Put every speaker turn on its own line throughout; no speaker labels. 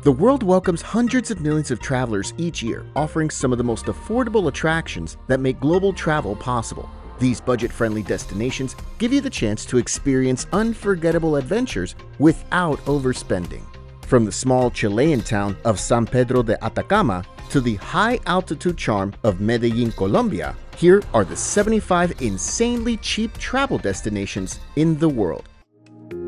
The world welcomes hundreds of millions of travelers each year, offering some of the most affordable attractions that make global travel possible. These budget-friendly destinations give you the chance to experience unforgettable adventures without overspending. From the small Chilean town of San Pedro de Atacama to the high-altitude charm of Medellín, Colombia, here are the 75 insanely cheap travel destinations in the world.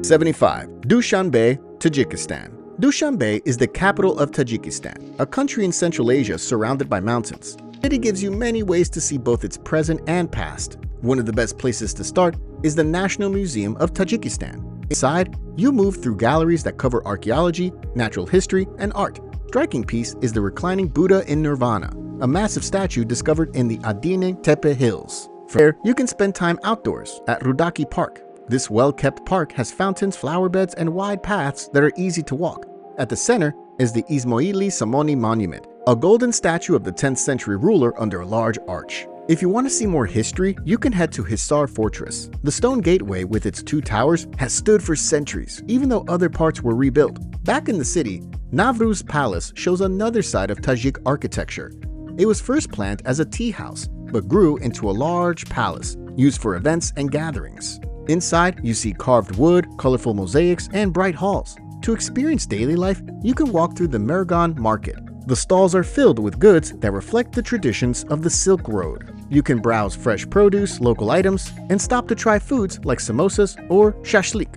75. Dushanbe, Tajikistan. Dushanbe is the capital of Tajikistan, a country in Central Asia surrounded by mountains. The city gives you many ways to see both its present and past. One of the best places to start is the National Museum of Tajikistan. Inside, you move through galleries that cover archaeology, natural history, and art. Striking piece is the reclining Buddha in Nirvana, a massive statue discovered in the Adine Tepe Hills. From there, you can spend time outdoors at Rudaki Park. This well-kept park has fountains, flower beds, and wide paths that are easy to walk. At the center is the Ismoili Samoni Monument, a golden statue of the 10th century ruler under a large arch. If you want to see more history, you can head to Hisar Fortress. The stone gateway with its 2 towers has stood for centuries, even though other parts were rebuilt. Back in the city, Navruz Palace shows another side of Tajik architecture. It was first planned as a tea house, but grew into a large palace used for events and gatherings. Inside, you see carved wood, colorful mosaics, and bright halls. To experience daily life, you can walk through the Mergan Market. The stalls are filled with goods that reflect the traditions of the Silk Road. You can browse fresh produce, local items, and stop to try foods like samosas or shashlik.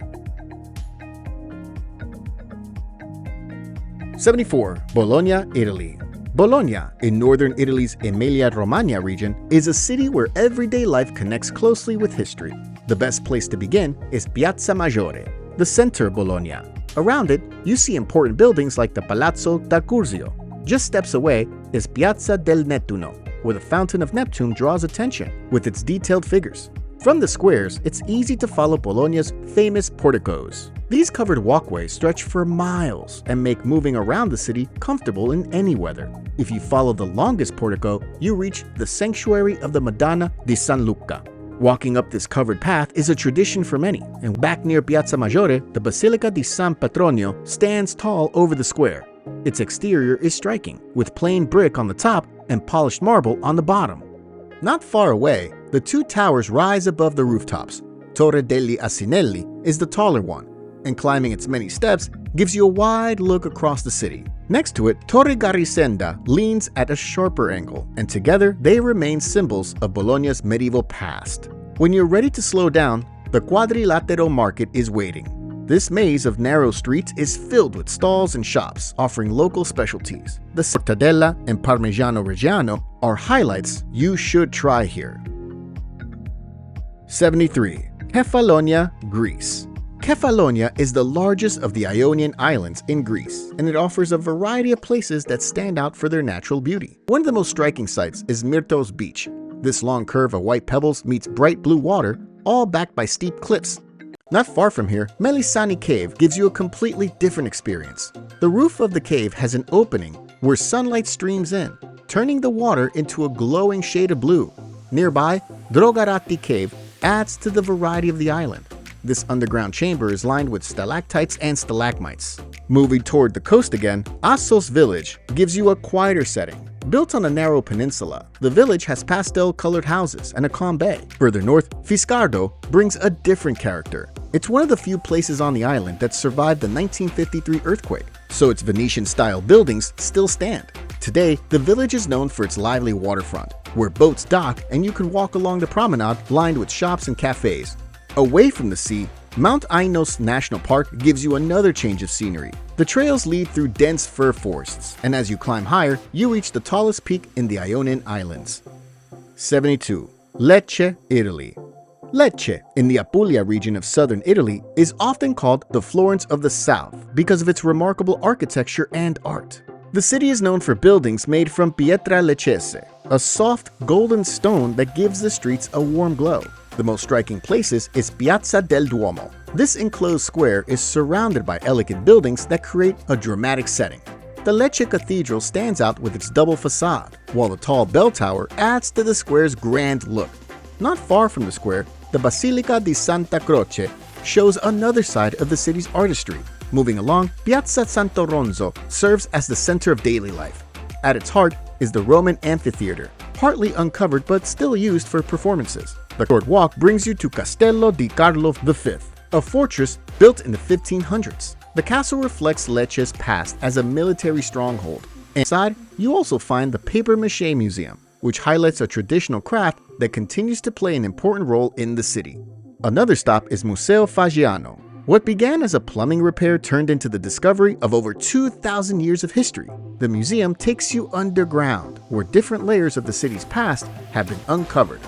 74. Bologna, Italy. Bologna, in northern Italy's Emilia-Romagna region, is a city where everyday life connects closely with history. The best place to begin is Piazza Maggiore, the center of Bologna. Around it, you see important buildings like the Palazzo da Curzio. Just steps away is Piazza del Nettuno, where the Fountain of Neptune draws attention with its detailed figures. From the squares, it's easy to follow Bologna's famous porticos. These covered walkways stretch for miles and make moving around the city comfortable in any weather. If you follow the longest portico, you reach the Sanctuary of the Madonna di San Luca. Walking up this covered path is a tradition for many, and back near Piazza Maggiore, the Basilica di San Petronio stands tall over the square. Its exterior is striking, with plain brick on the top and polished marble on the bottom. Not far away, the 2 towers rise above the rooftops. Torre degli Asinelli is the taller one, and climbing its many steps gives you a wide look across the city. Next to it, Torre Garisenda leans at a sharper angle, and together they remain symbols of Bologna's medieval past. When you're ready to slow down, the Quadrilatero Market is waiting. This maze of narrow streets is filled with stalls and shops offering local specialties. The Mortadella and Parmigiano Reggiano are highlights you should try here. 73. Kefalonia, Greece. Kefalonia is the largest of the Ionian Islands in Greece, and it offers a variety of places that stand out for their natural beauty. One of the most striking sights is Myrtos Beach. This long curve of white pebbles meets bright blue water, all backed by steep cliffs. Not far from here, Melisani Cave gives you a completely different experience. The roof of the cave has an opening where sunlight streams in, turning the water into a glowing shade of blue. Nearby, Drogarati Cave adds to the variety of the island. This underground chamber is lined with stalactites and stalagmites. Moving toward the coast again, Assos Village gives you a quieter setting. Built on a narrow peninsula, the village has pastel-colored houses and a calm bay. Further north, Fiscardo brings a different character. It's one of the few places on the island that survived the 1953 earthquake, so its Venetian-style buildings still stand. Today, the village is known for its lively waterfront, where boats dock and you can walk along the promenade lined with shops and cafes. Away from the sea, Mount Ainos National Park gives you another change of scenery. The trails lead through dense fir forests, and as you climb higher, you reach the tallest peak in the Ionian Islands. 72. Lecce, Italy. Lecce, in the Apulia region of southern Italy, is often called the Florence of the South because of its remarkable architecture and art. The city is known for buildings made from pietra leccese, a soft golden stone that gives the streets a warm glow. The most striking places is Piazza del Duomo. This enclosed square is surrounded by elegant buildings that create a dramatic setting. The Lecce Cathedral stands out with its double facade, while the tall bell tower adds to the square's grand look. Not far from the square, the Basilica di Santa Croce shows another side of the city's artistry. Moving along, Piazza Santo Ronzo serves as the center of daily life. At its heart is the Roman amphitheater, partly uncovered but still used for performances. The short walk brings you to Castello di Carlo V, a fortress built in the 1500s. The castle reflects Lecce's past as a military stronghold. Inside, you also find the Papier-Mâché Museum, which highlights a traditional craft that continues to play an important role in the city. Another stop is Museo Fagiano. What began as a plumbing repair turned into the discovery of over 2,000 years of history. The museum takes you underground, where different layers of the city's past have been uncovered.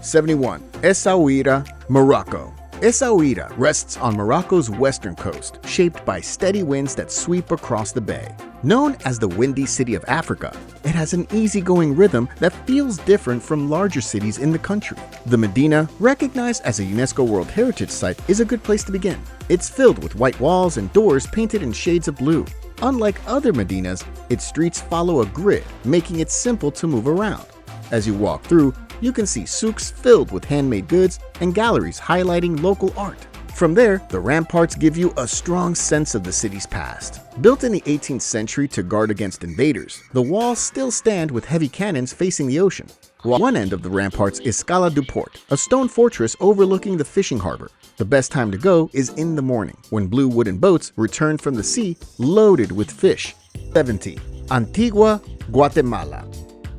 71. Essaouira, Morocco. Essaouira rests on Morocco's western coast, shaped by steady winds that sweep across the bay. Known as the Windy City of Africa, it has an easygoing rhythm that feels different from larger cities in the country. The Medina, recognized as a UNESCO World Heritage Site, is a good place to begin. It's filled with white walls and doors painted in shades of blue. Unlike other Medinas, its streets follow a grid, making it simple to move around. As you walk through, you can see souks filled with handmade goods and galleries highlighting local art. From there, the ramparts give you a strong sense of the city's past. Built in the 18th century to guard against invaders, the walls still stand with heavy cannons facing the ocean. One end of the ramparts is Scala du Port, a stone fortress overlooking the fishing harbor. The best time to go is in the morning, when blue wooden boats return from the sea loaded with fish. 70. Antigua, Guatemala.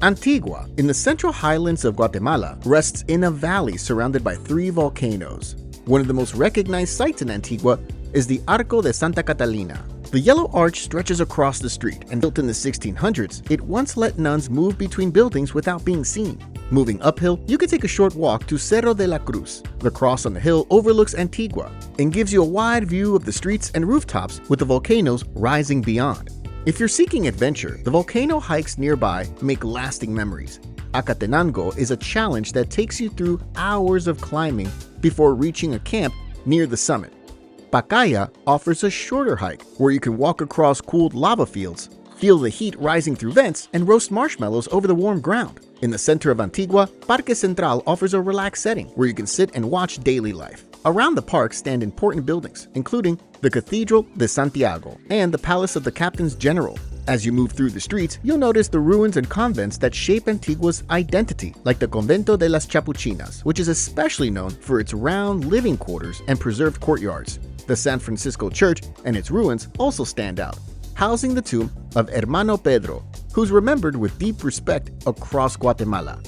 Antigua, in the central highlands of Guatemala, rests in a valley surrounded by 3 volcanoes. One of the most recognized sites in Antigua is the Arco de Santa Catalina. The yellow arch stretches across the street, and built in the 1600s, it once let nuns move between buildings without being seen. Moving uphill, you can take a short walk to Cerro de la Cruz. The cross on the hill overlooks Antigua and gives you a wide view of the streets and rooftops with the volcanoes rising beyond. If you're seeking adventure, the volcano hikes nearby make lasting memories. Acatenango is a challenge that takes you through hours of climbing before reaching a camp near the summit. Pacaya offers a shorter hike where you can walk across cooled lava fields, feel the heat rising through vents, and roast marshmallows over the warm ground. In the center of Antigua, Parque Central offers a relaxed setting where you can sit and watch daily life. Around the park stand important buildings, including the Cathedral de Santiago and the Palace of the Captains General. As you move through the streets, you'll notice the ruins and convents that shape Antigua's identity, like the Convento de las Chapuchinas, which is especially known for its round living quarters and preserved courtyards. The San Francisco Church and its ruins also stand out, housing the tomb of Hermano Pedro, who's remembered with deep respect across Guatemala.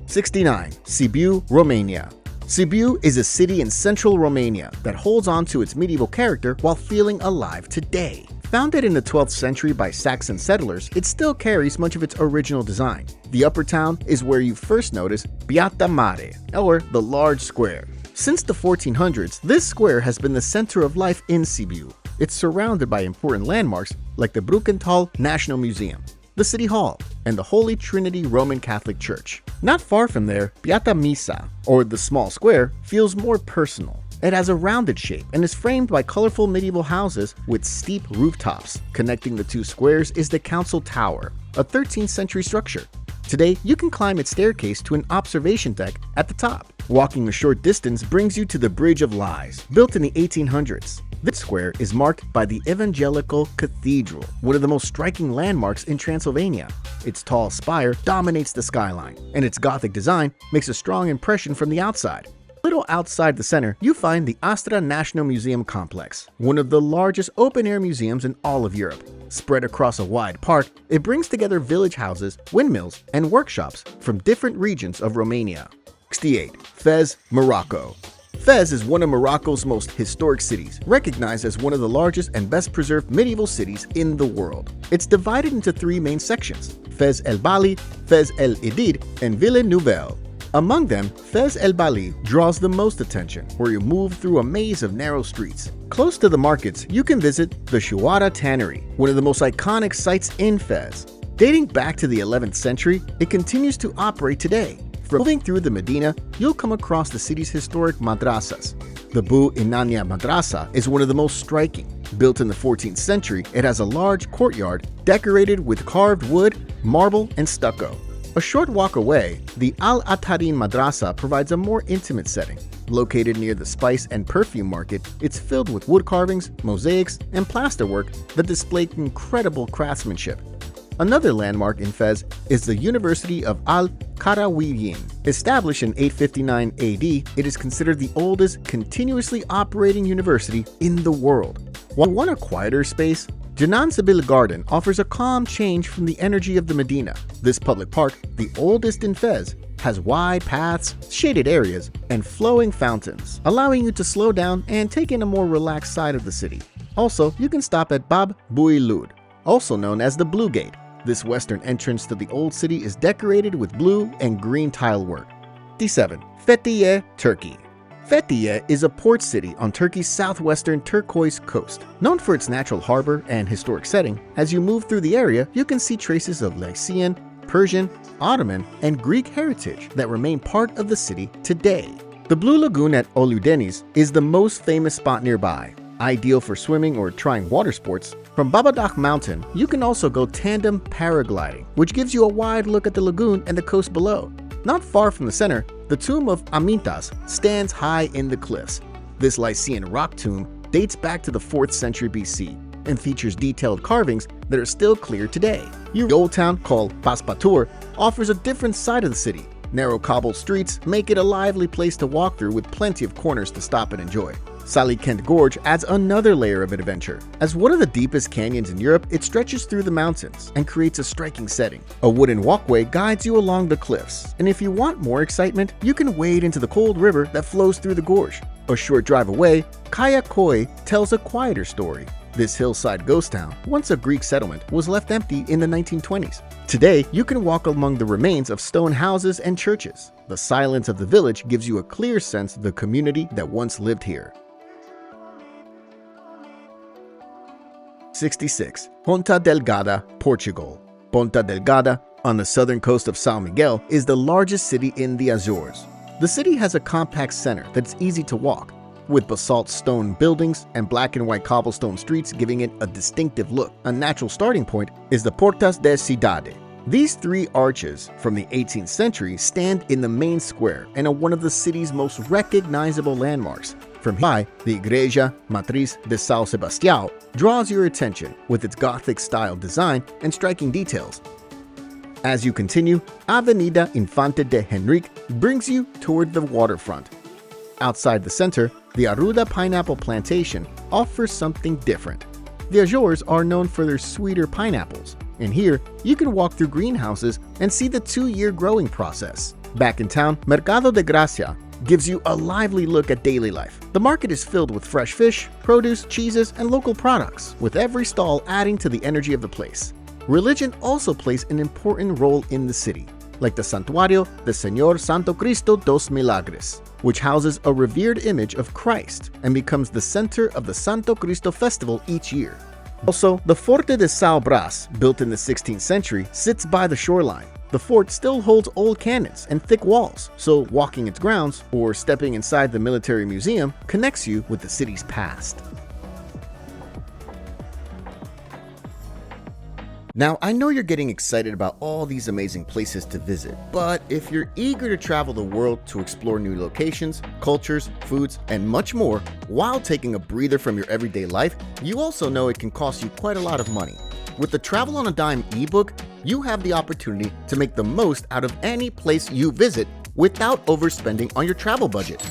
69. Sibiu, Romania. Sibiu is a city in central Romania that holds on to its medieval character while feeling alive today. Founded in the 12th century by Saxon settlers, it still carries much of its original design. The upper town is where you first notice Piazza Mare, or the large square. Since the 1400s, this square has been the center of life in Sibiu. It's surrounded by important landmarks like the Brukenthal National Museum, the City Hall, and the Holy Trinity Roman Catholic Church. Not far from there, Piazza Misa, or the small square, feels more personal. It has a rounded shape and is framed by colorful medieval houses with steep rooftops. Connecting the two squares is the Council Tower, a 13th century structure. Today, you can climb its staircase to an observation deck at the top. Walking a short distance brings you to the Bridge of Lies, built in the 1800s. This square is marked by the Evangelical Cathedral, one of the most striking landmarks in Transylvania. Its tall spire dominates the skyline, and its Gothic design makes a strong impression from the outside. A little outside the center, you find the Astra National Museum Complex, one of the largest open-air museums in all of Europe. Spread across a wide park, it brings together village houses, windmills, and workshops from different regions of Romania. 68. Fez, Morocco. Fez is one of Morocco's most historic cities, recognized as one of the largest and best preserved medieval cities in the world. It's divided into 3 main sections: Fez el Bali, Fez el Idid, and Ville Nouvelle. Among them, Fez el Bali draws the most attention, where you move through a maze of narrow streets. Close to the markets, you can visit the Shuara Tannery, one of the most iconic sites in Fez. Dating back to the 11th century, it continues to operate today. From moving through the Medina, you'll come across the city's historic madrasas. The Bu Inania Madrasa is one of the most striking. Built in the 14th century, it has a large courtyard decorated with carved wood, marble, and stucco. A short walk away, the Al-Atarin Madrasa provides a more intimate setting. Located near the spice and perfume market, it's filled with wood carvings, mosaics, and plasterwork that display incredible craftsmanship. Another landmark in Fez is the University of Al-Qarawiyyin. Established in 859 AD, it is considered the oldest continuously operating university in the world. While you want a quieter space, Janan Sabil Garden offers a calm change from the energy of the Medina. This public park, the oldest in Fez, has wide paths, shaded areas, and flowing fountains, allowing you to slow down and take in a more relaxed side of the city. Also, you can stop at Bab Bouilloud, also known as the Blue Gate. This western entrance to the old city is decorated with blue and green tile work. 57. Fethiye, Turkey. Fethiye is a port city on Turkey's southwestern turquoise coast. Known for its natural harbor and historic setting, as you move through the area, you can see traces of Lycian, Persian, Ottoman, and Greek heritage that remain part of the city today. The Blue Lagoon at Oludeniz is the most famous spot nearby. Ideal for swimming or trying water sports, from Babadak Mountain, you can also go tandem paragliding, which gives you a wide look at the lagoon and the coast below. Not far from the center, the tomb of Amintas stands high in the cliffs. This Lycian rock tomb dates back to the 4th century BC and features detailed carvings that are still clear today. The old town called Paspatur offers a different side of the city. Narrow cobbled streets make it a lively place to walk through with plenty of corners to stop and enjoy. Salikent Gorge adds another layer of adventure. As one of the deepest canyons in Europe, it stretches through the mountains and creates a striking setting. A wooden walkway guides you along the cliffs, and if you want more excitement, you can wade into the cold river that flows through the gorge. A short drive away, Kaya Koi tells a quieter story. This hillside ghost town, once a Greek settlement, was left empty in the 1920s. Today, you can walk among the remains of stone houses and churches. The silence of the village gives you a clear sense of the community that once lived here. 66. Ponta Delgada, Portugal. Ponta Delgada, on the southern coast of São Miguel, is the largest city in the Azores. The city has a compact center that's easy to walk, with basalt stone buildings and black and white cobblestone streets giving it a distinctive look. A natural starting point is the Portas de Cidade. These three arches from the 18th century stand in the main square and are one of the city's most recognizable landmarks. From here, the Igreja Matriz de São Sebastião draws your attention with its Gothic-style design and striking details. As you continue, Avenida Infante de Henrique brings you toward the waterfront. Outside the center, the Arruda pineapple plantation offers something different. The Azores are known for their sweeter pineapples, and here you can walk through greenhouses and see the 2-year growing process. Back in town, Mercado de Gracia gives you a lively look at daily life. The market is filled with fresh fish, produce, cheeses, and local products, with every stall adding to the energy of the place. Religion also plays an important role in the city, like the Santuario de Señor Santo Cristo dos Milagres, which houses a revered image of Christ and becomes the center of the Santo Cristo festival each year. Also, the Forte de São Brás, built in the 16th century, sits by the shoreline. The fort still holds old cannons and thick walls, so walking its grounds or stepping inside the military museum connects you with the city's past. Now, I know you're getting excited about all these amazing places to visit, but if you're eager to travel the world to explore new locations, cultures, foods, and much more while taking a breather from your everyday life, you also know it can cost you quite a lot of money. With the Travel on a Dime ebook, you have the opportunity to make the most out of any place you visit without overspending on your travel budget.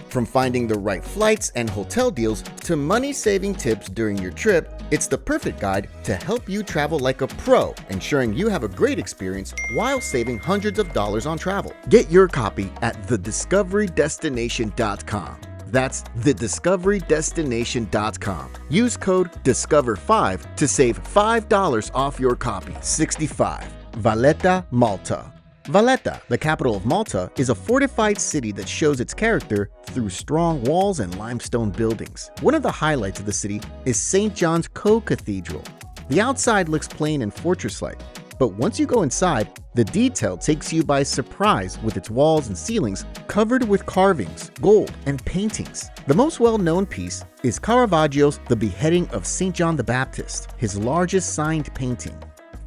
From finding the right flights and hotel deals to money-saving tips during your trip, it's the perfect guide to help you travel like a pro, ensuring you have a great experience while saving hundreds of dollars on travel. Get your copy at thediscoverydestination.com. That's thediscoverydestination.com. Use code DISCOVER5 to save $5 off your copy. 65. Valletta, Malta. Valletta, the capital of Malta, is a fortified city that shows its character through strong walls and limestone buildings. One of the highlights of the city is St. John's Co-Cathedral. The outside looks plain and fortress-like, but once you go inside, the detail takes you by surprise with its walls and ceilings covered with carvings, gold, and paintings. The most well-known piece is Caravaggio's The Beheading of St. John the Baptist, his largest signed painting.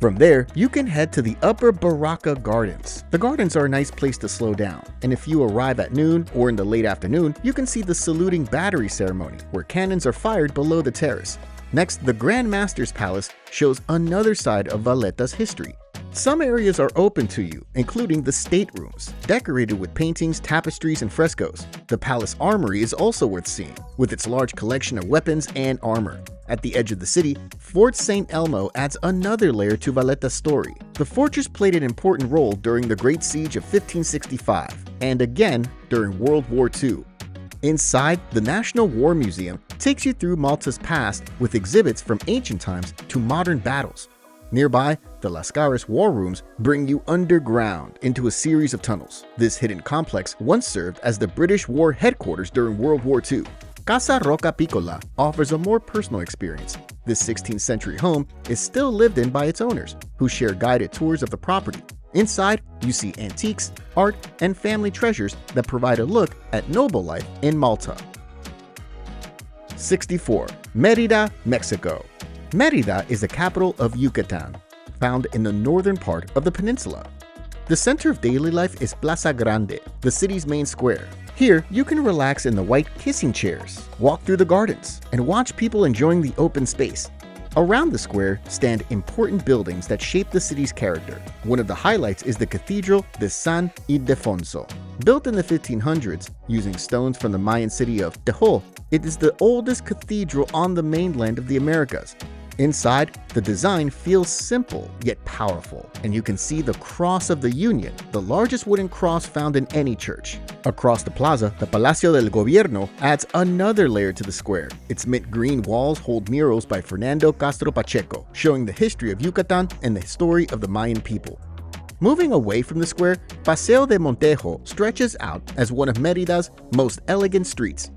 From there, you can head to the Upper Baraka Gardens. The gardens are a nice place to slow down, and if you arrive at noon or in the late afternoon, you can see the saluting battery ceremony, where cannons are fired below the terrace. Next, the Grand Master's Palace shows another side of Valletta's history. Some areas are open to you, including the staterooms, decorated with paintings, tapestries, and frescoes. The palace armory is also worth seeing, with its large collection of weapons and armor. At the edge of the city, Fort St. Elmo adds another layer to Valletta's story. The fortress played an important role during the Great Siege of 1565, and again during World War II. Inside, the National War Museum takes you through Malta's past with exhibits from ancient times to modern battles. Nearby, the Lascaris War Rooms bring you underground into a series of tunnels. This hidden complex once served as the British war headquarters during World War II. Casa Roca Piccola offers a more personal experience. This 16th century home is still lived in by its owners, who share guided tours of the property. Inside, you see antiques, art, and family treasures that provide a look at noble life in Malta. 64. Mérida, Mexico. Mérida is the capital of Yucatan, found in the northern part of the peninsula. The center of daily life is Plaza Grande, the city's main square. Here, you can relax in the white kissing chairs, walk through the gardens, and watch people enjoying the open space. Around the square stand important buildings that shape the city's character. One of the highlights is the Cathedral de San Ildefonso. Built in the 1500s using stones from the Mayan city of Tejo, it is the oldest cathedral on the mainland of the Americas. Inside, the design feels simple yet powerful, and you can see the Cross of the Union, the largest wooden cross found in any church. Across the plaza, the Palacio del Gobierno adds another layer to the square. Its mint green walls hold murals by Fernando Castro Pacheco, showing the history of Yucatan and the story of the Mayan people. Moving away from the square, Paseo de Montejo stretches out as one of Mérida's most elegant streets.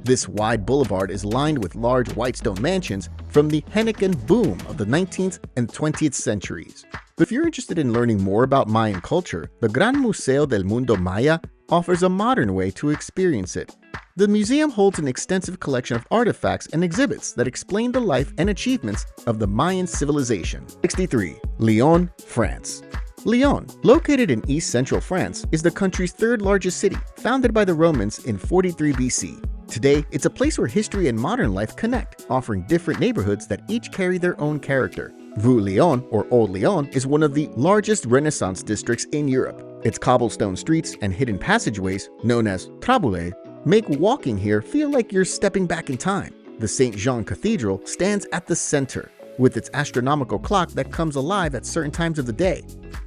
This wide boulevard is lined with large white stone mansions from the Henneken boom of the 19th and 20th centuries. But if you're interested in learning more about Mayan culture, the Gran Museo del Mundo Maya offers a modern way to experience it. The museum holds an extensive collection of artifacts and exhibits that explain the life and achievements of the Mayan civilization. 63. Lyon, France. Lyon, located in east-central France, is the country's third largest city, founded by the Romans in 43 BC. Today, it's a place where history and modern life connect, offering different neighborhoods that each carry their own character. Vieux Lyon, or Old Lyon, is one of the largest Renaissance districts in Europe. Its cobblestone streets and hidden passageways, known as traboules, make walking here feel like you're stepping back in time. The St. Jean Cathedral stands at the center, with its astronomical clock that comes alive at certain times of the day.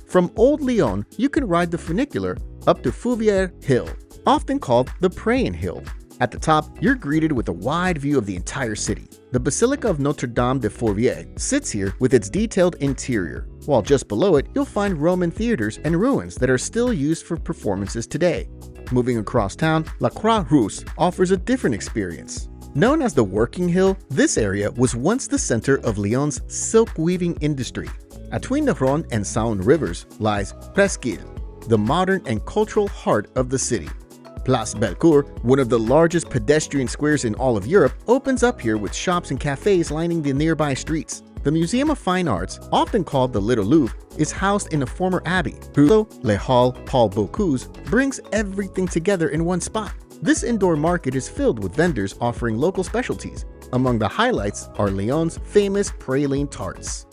From Old Lyon, you can ride the funicular up to Fouvier Hill, often called the Praying Hill. At the top, you're greeted with a wide view of the entire city. The Basilica of Notre Dame de Fourvière sits here with its detailed interior, while just below it, you'll find Roman theaters and ruins that are still used for performances today. Moving across town, La Croix-Rousse offers a different experience. Known as the Working Hill, this area was once the center of Lyon's silk weaving industry. Between the Rhône and Saône rivers lies Presqu'île, the modern and cultural heart of the city. Place Bellecour, one of the largest pedestrian squares in all of Europe, opens up here with shops and cafes lining the nearby streets. The Museum of Fine Arts, often called the Little Louvre, is housed in a former abbey. Le Hall Paul Bocuse brings everything together in one spot. This indoor market is filled with vendors offering local specialties. Among the highlights are Lyon's famous praline tarts.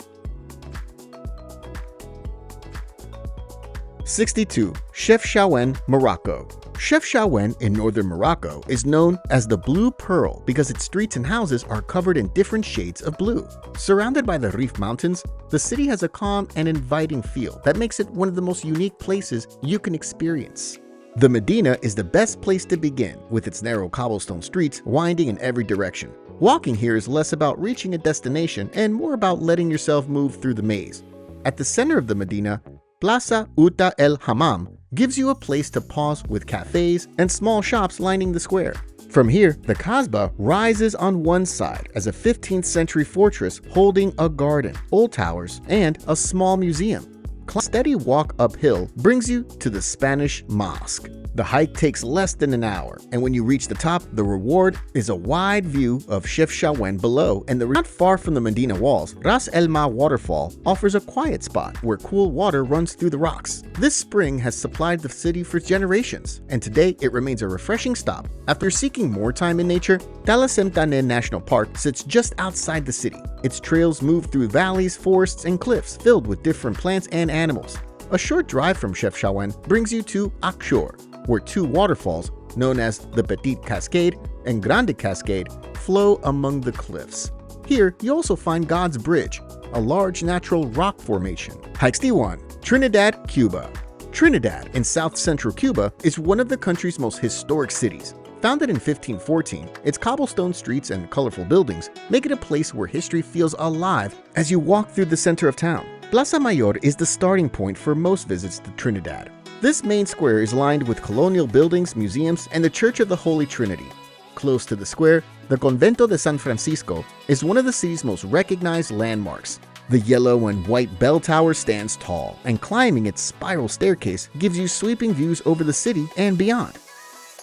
62. Chefchaouen, Morocco. Chefchaouen in northern Morocco is known as the Blue Pearl because its streets and houses are covered in different shades of blue. Surrounded by the Rif Mountains, the city has a calm and inviting feel that makes it one of the most unique places you can experience. The Medina is the best place to begin, with its narrow cobblestone streets winding in every direction. Walking here is less about reaching a destination and more about letting yourself move through the maze. At the center of the Medina, Plaza Uta el Hammam gives you a place to pause with cafes and small shops lining the square. From here, the Kasbah rises on one side as a 15th century fortress holding a garden, old towers, and a small museum. A steady walk uphill brings you to the Spanish Mosque. The hike takes less than an hour, and when you reach the top, the reward is a wide view of Chefchaouen below, and not far from the Medina walls, Ras El Ma waterfall offers a quiet spot where cool water runs through the rocks. This spring has supplied the city for generations, and today it remains a refreshing stop. After seeking more time in nature, Talasemtane National Park sits just outside the city. Its trails move through valleys, forests, and cliffs filled with different plants and animals. A short drive from Chefchaouen brings you to Akshor, where two waterfalls, known as the Petite Cascade and Grande Cascade, flow among the cliffs. Here, you also find God's Bridge, a large natural rock formation. Hike 1. Trinidad, Cuba. Trinidad, in south-central Cuba, is one of the country's most historic cities. Founded in 1514, its cobblestone streets and colorful buildings make it a place where history feels alive as you walk through the center of town. Plaza Mayor is the starting point for most visits to Trinidad. This main square is lined with colonial buildings, museums, and the Church of the Holy Trinity. Close to the square, the Convento de San Francisco is one of the city's most recognized landmarks. The yellow and white bell tower stands tall, and climbing its spiral staircase gives you sweeping views over the city and beyond.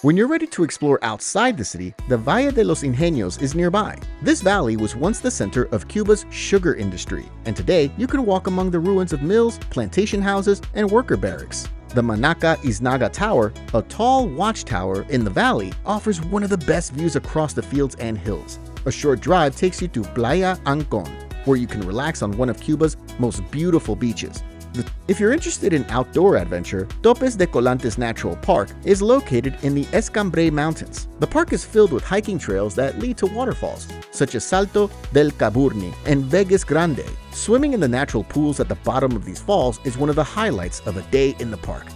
When you're ready to explore outside the city, the Valle de los Ingenios is nearby. This valley was once the center of Cuba's sugar industry, and today you can walk among the ruins of mills, plantation houses, and worker barracks. The Manaca Iznaga Tower, a tall watchtower in the valley, offers one of the best views across the fields and hills. A short drive takes you to Playa Ancon, where you can relax on one of Cuba's most beautiful beaches. If you're interested in outdoor adventure, Topes de Colantes Natural Park is located in the Escambray Mountains. The park is filled with hiking trails that lead to waterfalls, such as Salto del Caburni and Vegas Grande. Swimming in the natural pools at the bottom of these falls is one of the highlights of a day in the park.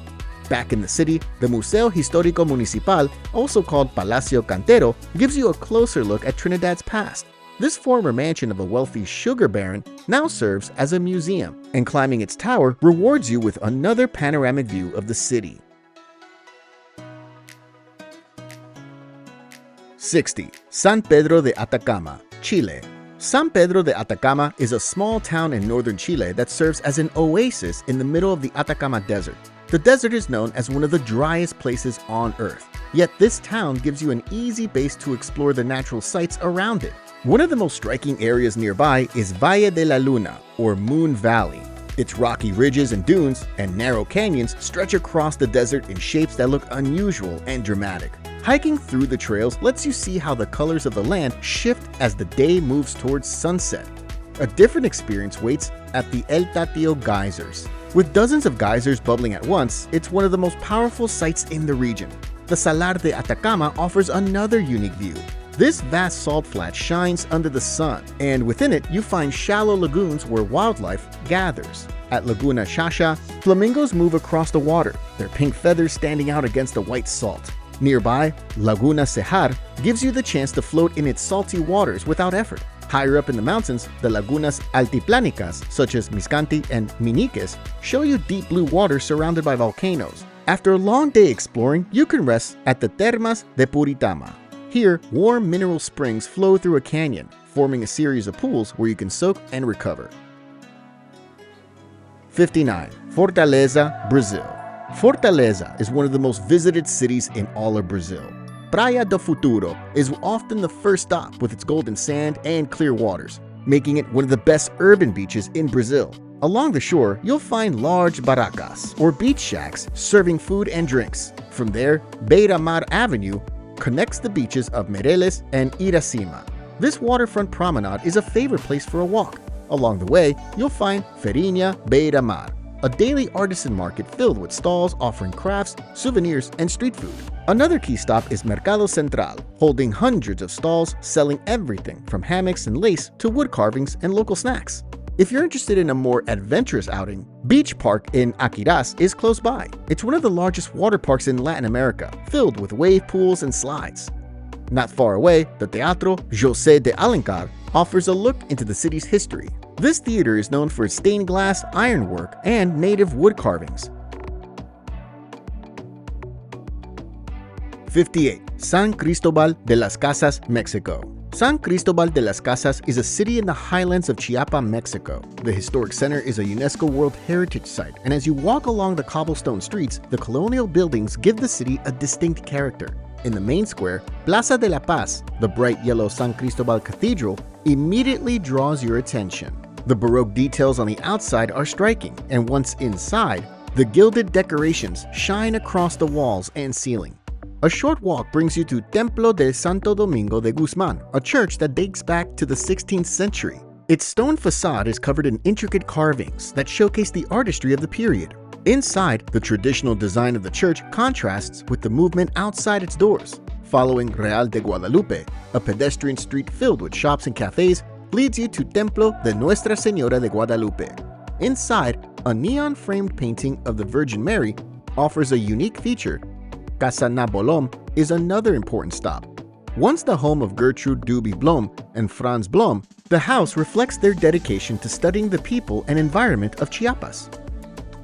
Back in the city, the Museo Histórico Municipal, also called Palacio Cantero, gives you a closer look at Trinidad's past. This former mansion of a wealthy sugar baron now serves as a museum, and climbing its tower rewards you with another panoramic view of the city. 60. San Pedro de Atacama, Chile. San Pedro de Atacama is a small town in northern Chile that serves as an oasis in the middle of the Atacama Desert. The desert is known as one of the driest places on Earth, yet this town gives you an easy base to explore the natural sights around it. One of the most striking areas nearby is Valle de la Luna, or Moon Valley. Its rocky ridges and dunes and narrow canyons stretch across the desert in shapes that look unusual and dramatic. Hiking through the trails lets you see how the colors of the land shift as the day moves towards sunset. A different experience waits at the El Tatio geysers. With dozens of geysers bubbling at once, it's one of the most powerful sights in the region. The Salar de Atacama offers another unique view. This vast salt flat shines under the sun, and within it you find shallow lagoons where wildlife gathers. At Laguna Shasha, flamingos move across the water, their pink feathers standing out against the white salt. Nearby, Laguna Cejar gives you the chance to float in its salty waters without effort. Higher up in the mountains, the lagunas altiplánicas, such as Miscanti and Miniques, show you deep blue water surrounded by volcanoes. After a long day exploring, you can rest at the Termas de Puritama. Here, warm mineral springs flow through a canyon, forming a series of pools where you can soak and recover. 59. Fortaleza, Brazil. Fortaleza is one of the most visited cities in all of Brazil. Praia do Futuro is often the first stop with its golden sand and clear waters, making it one of the best urban beaches in Brazil. Along the shore, you'll find large barracas, or beach shacks, serving food and drinks. From there, Beira Mar Avenue connects the beaches of Meireles and Iracema. This waterfront promenade is a favorite place for a walk. Along the way, you'll find Feirinha Beira Mar, a daily artisan market filled with stalls offering crafts, souvenirs, and street food. Another key stop is Mercado Central, holding hundreds of stalls selling everything from hammocks and lace to wood carvings and local snacks. If you're interested in a more adventurous outing, Beach Park in Aquiraz is close by. It's one of the largest water parks in Latin America, filled with wave pools and slides. Not far away, the Teatro José de Alencar offers a look into the city's history. This theater is known for its stained glass, ironwork, and native wood carvings. 58. San Cristobal de las Casas, Mexico. San Cristobal de las Casas is a city in the highlands of Chiapas, Mexico. The historic center is a UNESCO World Heritage Site, and as you walk along the cobblestone streets, the colonial buildings give the city a distinct character. In the main square, Plaza de la Paz, the bright yellow San Cristobal Cathedral, immediately draws your attention. The Baroque details on the outside are striking, and once inside, the gilded decorations shine across the walls and ceiling. A short walk brings you to Templo del Santo Domingo de Guzman, a church that dates back to the 16th century. Its stone facade is covered in intricate carvings that showcase the artistry of the period. Inside, the traditional design of the church contrasts with the movement outside its doors. Following Real de Guadalupe, a pedestrian street filled with shops and cafes leads you to Templo de Nuestra Señora de Guadalupe. Inside, a neon-framed painting of the Virgin Mary offers a unique feature. Casa Nabolom is another important stop. Once the home of Gertrude Duby Blom and Franz Blom, the house reflects their dedication to studying the people and environment of Chiapas.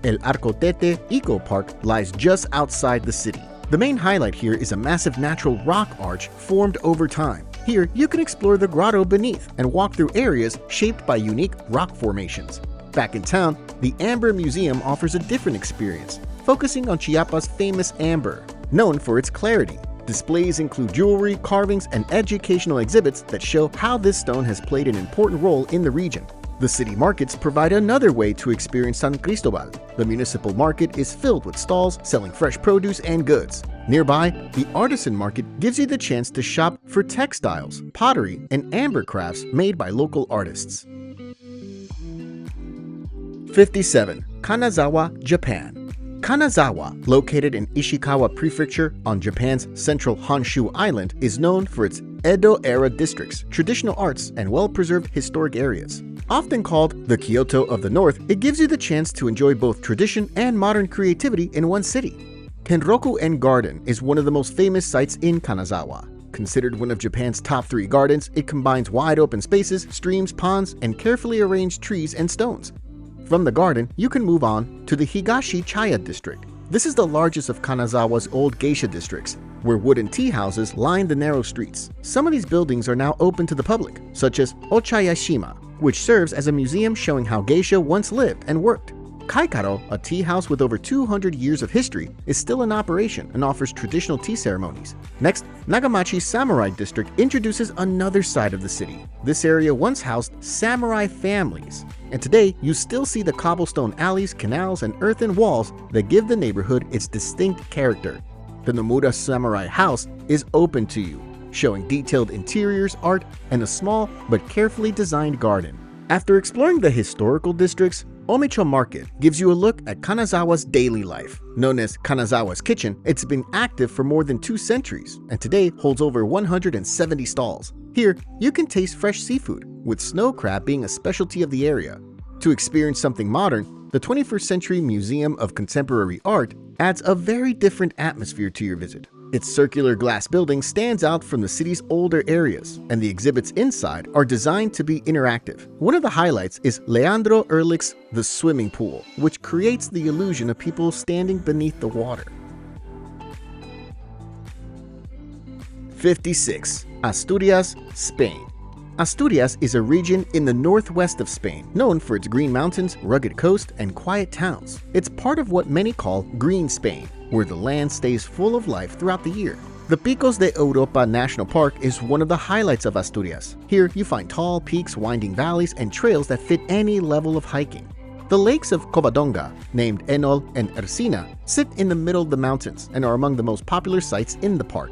El Arcotete Eco Park lies just outside the city. The main highlight here is a massive natural rock arch formed over time. Here, you can explore the grotto beneath and walk through areas shaped by unique rock formations. Back in town, the Amber Museum offers a different experience, focusing on Chiapas' famous amber. Known for its clarity, displays include jewelry, carvings, and educational exhibits that show how this stone has played an important role in the region. The city markets provide another way to experience San Cristobal. The municipal market is filled with stalls selling fresh produce and goods. Nearby, the artisan market gives you the chance to shop for textiles, pottery, and amber crafts made by local artists. 57. Kanazawa, Japan. Kanazawa, located in Ishikawa Prefecture on Japan's central Honshu Island, is known for its Edo-era districts, traditional arts, and well-preserved historic areas. Often called the Kyoto of the North, it gives you the chance to enjoy both tradition and modern creativity in one city. Kenroku-en Garden is one of the most famous sites in Kanazawa. Considered one of Japan's top 3 gardens, it combines wide open spaces, streams, ponds, and carefully arranged trees and stones. From the garden, you can move on to the Higashi Chaya district. This is the largest of Kanazawa's old geisha districts, where wooden tea houses line the narrow streets. Some of these buildings are now open to the public, such as Ochayashima, which serves as a museum showing how geisha once lived and worked. Kaikaro, a tea house with over 200 years of history, is still in operation and offers traditional tea ceremonies. Next, Nagamachi Samurai District introduces another side of the city. This area once housed samurai families, and today you still see the cobblestone alleys, canals, and earthen walls that give the neighborhood its distinct character. The Nomura Samurai House is open to you, showing detailed interiors, art, and a small but carefully designed garden. After exploring the historical districts, Omicho Market gives you a look at Kanazawa's daily life. Known as Kanazawa's Kitchen, it's been active for more than 2 centuries and today holds over 170 stalls. Here, you can taste fresh seafood, with snow crab being a specialty of the area. To experience something modern, the 21st Century Museum of Contemporary Art adds a very different atmosphere to your visit. Its circular glass building stands out from the city's older areas, and the exhibits inside are designed to be interactive. One of the highlights is Leandro Ehrlich's The Swimming Pool, which creates the illusion of people standing beneath the water. 56. Asturias, Spain. Asturias is a region in the northwest of Spain, known for its green mountains, rugged coast, and quiet towns. It's part of what many call Green Spain, where the land stays full of life throughout the year. The Picos de Europa National Park is one of the highlights of Asturias. Here, you find tall peaks, winding valleys, and trails that fit any level of hiking. The lakes of Covadonga, named Enol and Ercina, sit in the middle of the mountains and are among the most popular sites in the park.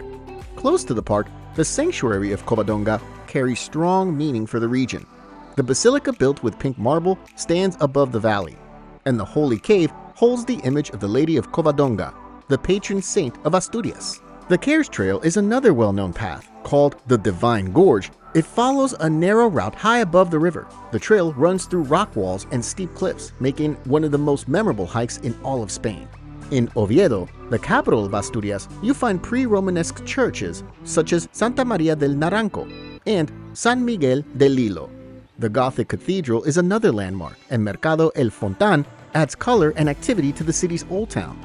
Close to the park, the sanctuary of Covadonga carries strong meaning for the region. The basilica, built with pink marble, stands above the valley, and the holy cave holds the image of the Lady of Covadonga, the patron saint of Asturias. The Cares Trail is another well-known path, called the Divine Gorge. It follows a narrow route high above the river. The trail runs through rock walls and steep cliffs, making one of the most memorable hikes in all of Spain. In Oviedo, the capital of Asturias, you find pre-Romanesque churches such as Santa Maria del Naranco and San Miguel del Lilo. The Gothic Cathedral is another landmark, and Mercado El Fontan adds color and activity to the city's old town.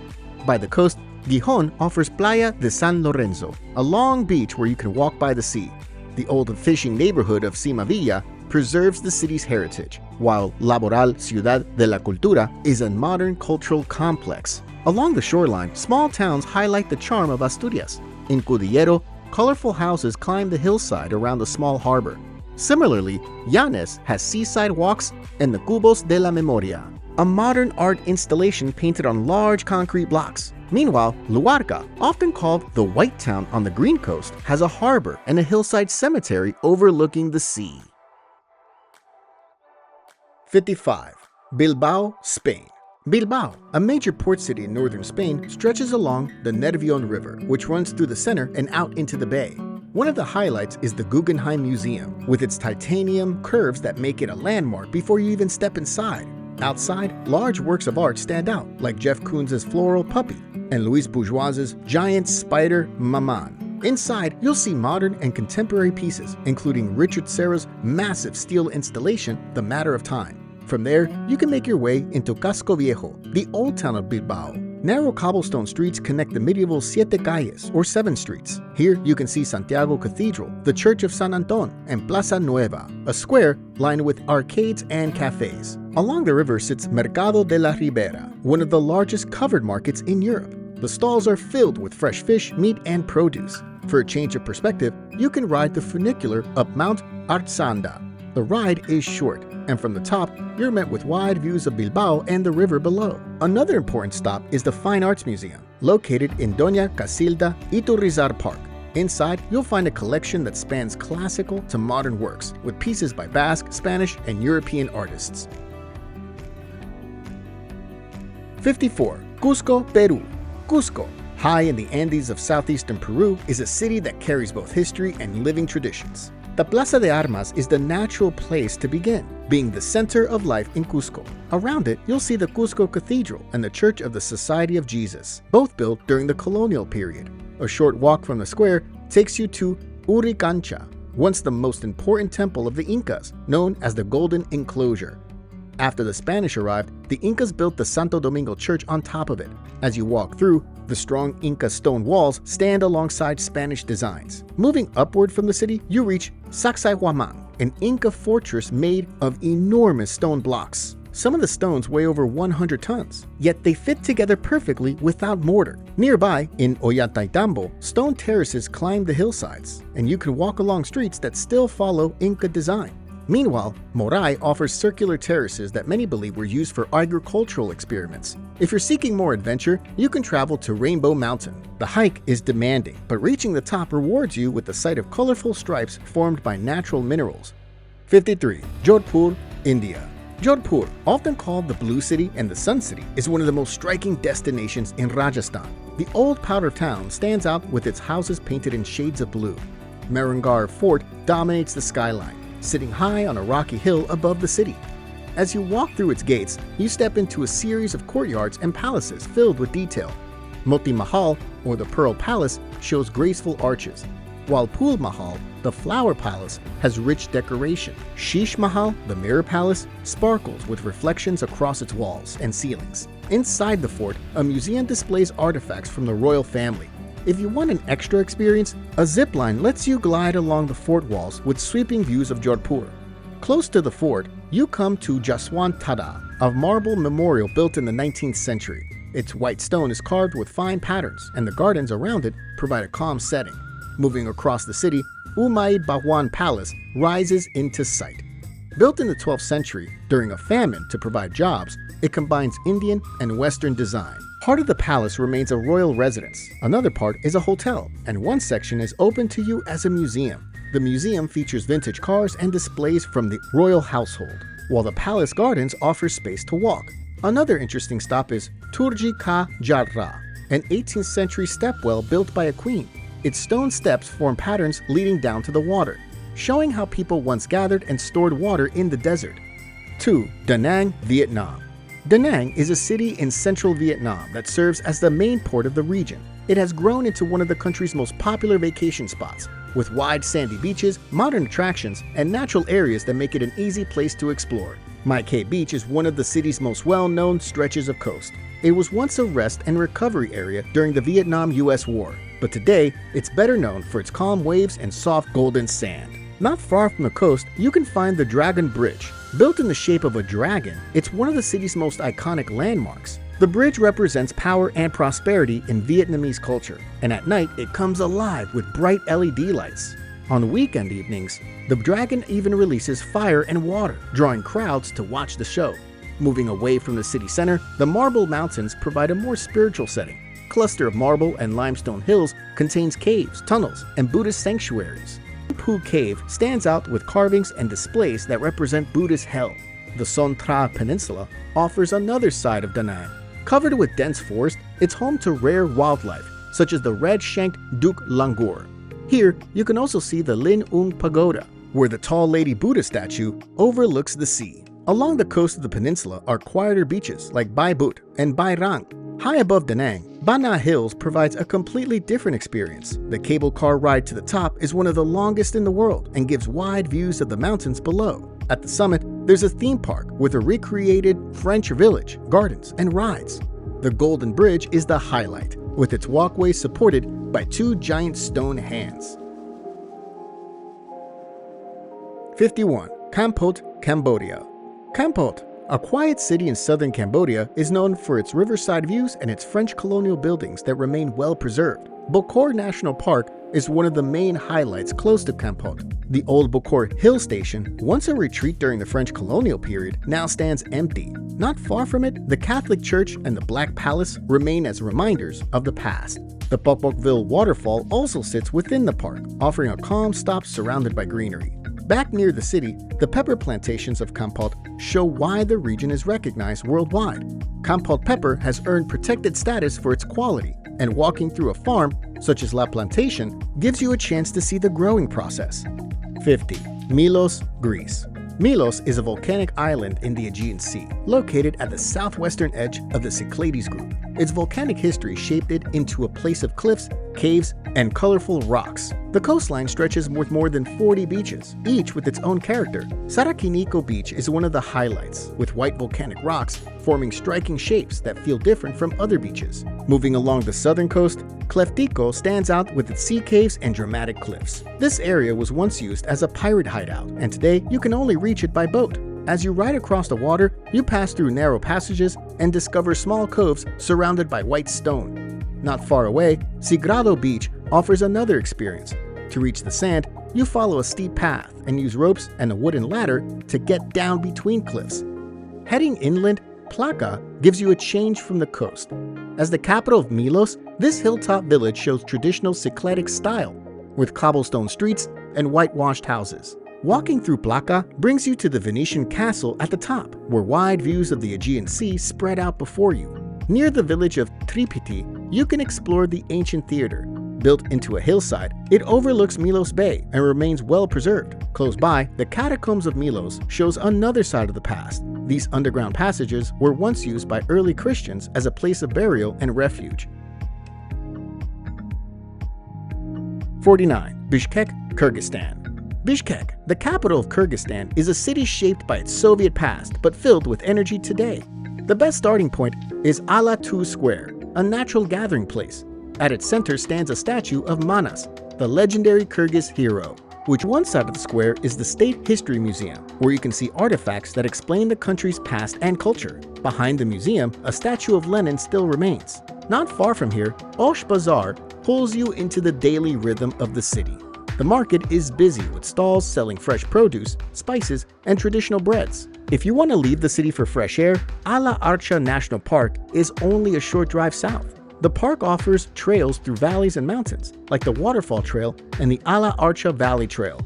By the coast, Gijón offers Playa de San Lorenzo, a long beach where you can walk by the sea. the old fishing neighborhood of Cimavilla, preserves the city's heritage, while Laboral Ciudad de la Cultura is a modern cultural complex. Along the shoreline, small towns highlight the charm of Asturias. In Cudillero, colorful houses climb the hillside around the small harbor. Similarly, Llanes has seaside walks and the Cubos de la Memoria, a modern art installation painted on large concrete blocks. Meanwhile, Luarca, often called the White Town on the Green Coast, has a harbor and a hillside cemetery overlooking the sea. 55. Bilbao, Spain. Bilbao, a major port city in northern Spain, stretches along the Nervión River, which runs through the center and out into the bay. One of the highlights is the Guggenheim Museum, with its titanium curves that make it a landmark before you even step inside. Outside, large works of art stand out, like Jeff Koons' Floral Puppy and Louis Bourgeois' giant spider Maman. Inside, you'll see modern and contemporary pieces, including Richard Serra's massive steel installation, The Matter of Time. From there, you can make your way into Casco Viejo, the old town of Bilbao. Narrow cobblestone streets connect the medieval Siete Calles, or 7 streets. Here, you can see Santiago Cathedral, the Church of San Antón, and Plaza Nueva, a square lined with arcades and cafes. Along the river sits Mercado de la Ribera, one of the largest covered markets in Europe. The stalls are filled with fresh fish, meat, and produce. For a change of perspective, you can ride the funicular up Mount Artsanda. The ride is short, and from the top, you're met with wide views of Bilbao and the river below. Another important stop is the Fine Arts Museum, located in Doña Casilda Iturrizar Park. Inside, you'll find a collection that spans classical to modern works, with pieces by Basque, Spanish, and European artists. 54. Cusco, Peru. Cusco, high in the Andes of southeastern Peru, is a city that carries both history and living traditions. The Plaza de Armas is the natural place to begin, being the center of life in Cusco. Around it, you'll see the Cusco Cathedral and the Church of the Society of Jesus, both built during the colonial period. A short walk from the square takes you to Uricancha, once the most important temple of the Incas, known as the Golden Enclosure. After the Spanish arrived, the Incas built the Santo Domingo Church on top of it. As you walk through, the strong Inca stone walls stand alongside Spanish designs. Moving upward from the city, you reach Sacsayhuaman, an Inca fortress made of enormous stone blocks. Some of the stones weigh over 100 tons, yet they fit together perfectly without mortar. Nearby, in Ollantaytambo, stone terraces climb the hillsides, and you can walk along streets that still follow Inca design. Meanwhile, Moray offers circular terraces that many believe were used for agricultural experiments. If you're seeking more adventure, you can travel to Rainbow Mountain. The hike is demanding, but reaching the top rewards you with the sight of colorful stripes formed by natural minerals. 53. Jodhpur, India. Jodhpur, often called the Blue City and the Sun City, is one of the most striking destinations in Rajasthan. The old powder town stands out with its houses painted in shades of blue. Mehrangarh Fort dominates the skyline, sitting high on a rocky hill above the city. As you walk through its gates, you step into a series of courtyards and palaces filled with detail. Moti Mahal, or the Pearl Palace, shows graceful arches, while Phul Mahal, the Flower Palace, has rich decoration. Sheesh Mahal, the Mirror Palace, sparkles with reflections across its walls and ceilings. Inside the fort, a museum displays artifacts from the royal family. If you want an extra experience, a zipline lets you glide along the fort walls with sweeping views of Jodhpur. Close to the fort, you come to Jaswant Tada, a marble memorial built in the 19th century. Its white stone is carved with fine patterns, and the gardens around it provide a calm setting. Moving across the city, Umayyad Bhagwan Palace rises into sight. Built in the 12th century during a famine to provide jobs, it combines Indian and Western design. Part of the palace remains a royal residence, another part is a hotel, and one section is open to you as a museum. The museum features vintage cars and displays from the royal household, while the palace gardens offer space to walk. Another interesting stop is Turji Ka Jarrah, an 18th century stepwell built by a queen. Its stone steps form patterns leading down to the water, showing how people once gathered and stored water in the desert. 2. Da Nang, Vietnam. Da Nang is a city in central Vietnam that serves as the main port of the region. It has grown into one of the country's most popular vacation spots, with wide sandy beaches, modern attractions, and natural areas that make it an easy place to explore. Mai Khe Beach is one of the city's most well-known stretches of coast. It was once a rest and recovery area during the Vietnam-US War, but today it's better known for its calm waves and soft golden sand. Not far from the coast, you can find the Dragon Bridge. Built in the shape of a dragon, it's one of the city's most iconic landmarks. The bridge represents power and prosperity in Vietnamese culture, and at night it comes alive with bright LED lights. On weekend evenings, the dragon even releases fire and water, drawing crowds to watch the show. Moving away from the city center, the Marble Mountains provide a more spiritual setting. A cluster of marble and limestone hills contains caves, tunnels, and Buddhist sanctuaries. Phu Cave stands out with carvings and displays that represent Buddhist hell. The Son Tra Peninsula offers another side of Da Nang. Covered with dense forest, it's home to rare wildlife, such as the red-shanked Duk Langur. Here, you can also see the Lin Ung Pagoda, where the tall Lady Buddha statue overlooks the sea. Along the coast of the peninsula are quieter beaches like Bai But and Bai Rang. High above Da Nang, Ba Na Hills provides a completely different experience. The cable car ride to the top is one of the longest in the world and gives wide views of the mountains below. At the summit, there's a theme park with a recreated French village, gardens, and rides. The Golden Bridge is the highlight, with its walkway supported by two giant stone hands. 51. Kampot, Cambodia. Kampot, a quiet city in southern Cambodia, is known for its riverside views and its French colonial buildings that remain well preserved. Bokor National Park is one of the main highlights close to Kampot. The old Bokor Hill Station, once a retreat during the French colonial period, now stands empty. Not far from it, the Catholic Church and the Black Palace remain as reminders of the past. The Pokpokville Waterfall also sits within the park, offering a calm stop surrounded by greenery. Back near the city, the pepper plantations of Kampot show why the region is recognized worldwide. Kampot pepper has earned protected status for its quality, and walking through a farm, such as La Plantation, gives you a chance to see the growing process. 50. Milos, Greece. Milos is a volcanic island in the Aegean Sea, located at the southwestern edge of the Cyclades group. Its volcanic history shaped it into a place of cliffs, caves, and colorful rocks. The coastline stretches with more than 40 beaches, each with its own character. Sarakiniko Beach is one of the highlights, with white volcanic rocks forming striking shapes that feel different from other beaches. Moving along the southern coast, Kleftiko stands out with its sea caves and dramatic cliffs. This area was once used as a pirate hideout, and today you can only reach it by boat. As you ride across the water, you pass through narrow passages and discover small coves surrounded by white stone. Not far away, Sigrado Beach offers another experience. To reach the sand, you follow a steep path and use ropes and a wooden ladder to get down between cliffs. Heading inland, Plaka gives you a change from the coast. As the capital of Milos, this hilltop village shows traditional Cycladic style, with cobblestone streets and whitewashed houses. Walking through Plaka brings you to the Venetian castle at the top, where wide views of the Aegean Sea spread out before you. Near the village of Tripiti, you can explore the ancient theater. Built into a hillside, it overlooks Milos Bay and remains well preserved. Close by, the catacombs of Milos shows another side of the past. These underground passages were once used by early Christians as a place of burial and refuge. 49. Bishkek, Kyrgyzstan. Bishkek, the capital of Kyrgyzstan, is a city shaped by its Soviet past but filled with energy today. The best starting point is Alatu Square, a natural gathering place. At its center stands a statue of Manas, the legendary Kyrgyz hero, which one side of the square is the State History Museum, where you can see artifacts that explain the country's past and culture. Behind the museum, a statue of Lenin still remains. Not far from here, Osh Bazaar pulls you into the daily rhythm of the city. The market is busy with stalls selling fresh produce, spices, and traditional breads. If you want to leave the city for fresh air, Ala Archa National Park is only a short drive south. The park offers trails through valleys and mountains, like the Waterfall Trail and the Ala Archa Valley Trail.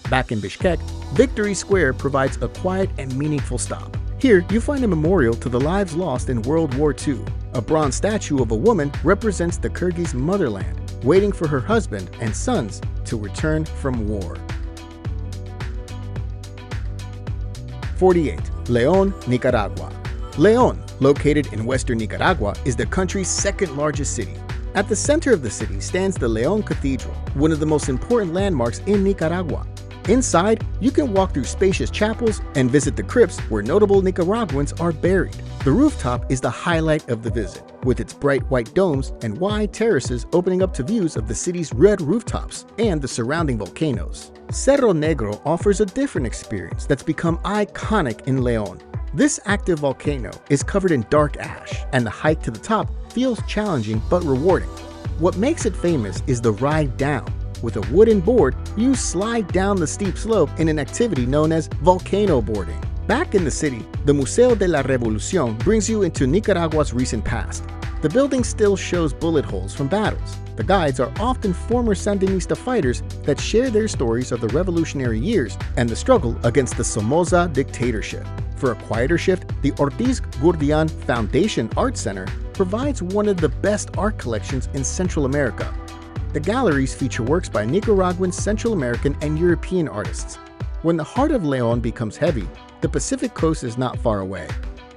Back in Bishkek, Victory Square provides a quiet and meaningful stop. Here, you find a memorial to the lives lost in World War II. A bronze statue of a woman represents the Kyrgyz motherland, waiting for her husband and sons to return from war. 48. León, Nicaragua. León, located in western Nicaragua, is the country's second largest city. At the center of the city stands the León Cathedral, one of the most important landmarks in Nicaragua. Inside, you can walk through spacious chapels and visit the crypts where notable Nicaraguans are buried. The rooftop is the highlight of the visit, with its bright white domes and wide terraces opening up to views of the city's red rooftops and the surrounding volcanoes. Cerro Negro offers a different experience that's become iconic in León. This active volcano is covered in dark ash, and the hike to the top feels challenging but rewarding. What makes it famous is the ride down. With a wooden board, you slide down the steep slope in an activity known as volcano boarding. Back in the city, the Museo de la Revolución brings you into Nicaragua's recent past. The building still shows bullet holes from battles. The guides are often former Sandinista fighters that share their stories of the revolutionary years and the struggle against the Somoza dictatorship. For a quieter shift, the Ortiz Gurdian Foundation Art Center provides one of the best art collections in Central America. The galleries feature works by Nicaraguan, Central American, and European artists. When the heart of León becomes heavy, the Pacific coast is not far away.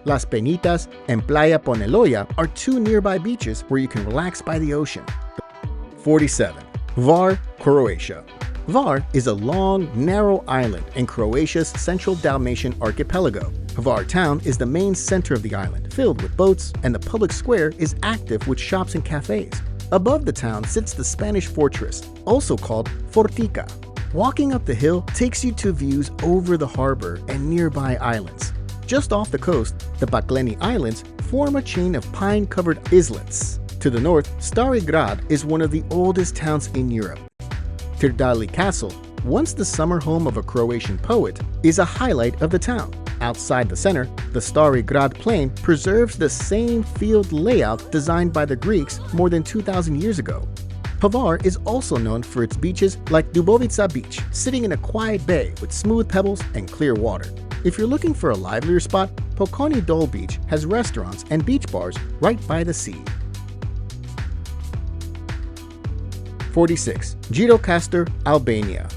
Las Peñitas and Playa Poneloya are two nearby beaches where you can relax by the ocean. 47. Hvar, Croatia. Hvar is a long, narrow island in Croatia's central Dalmatian archipelago. Hvar town is the main center of the island, filled with boats, and the public square is active with shops and cafes. Above the town sits the Spanish fortress, also called Fortica. Walking up the hill takes you to views over the harbor and nearby islands. Just off the coast, the Bakleni Islands form a chain of pine-covered islets. To the north, Stari Grad is one of the oldest towns in Europe. Trdali Castle, once the summer home of a Croatian poet, is a highlight of the town. Outside the center, the Stari Grad plain preserves the same field layout designed by the Greeks more than 2,000 years ago. Hvar is also known for its beaches like Dubovica Beach, sitting in a quiet bay with smooth pebbles and clear water. If you're looking for a livelier spot, Poconi Dol Beach has restaurants and beach bars right by the sea. 46. Gjirokastër, Albania.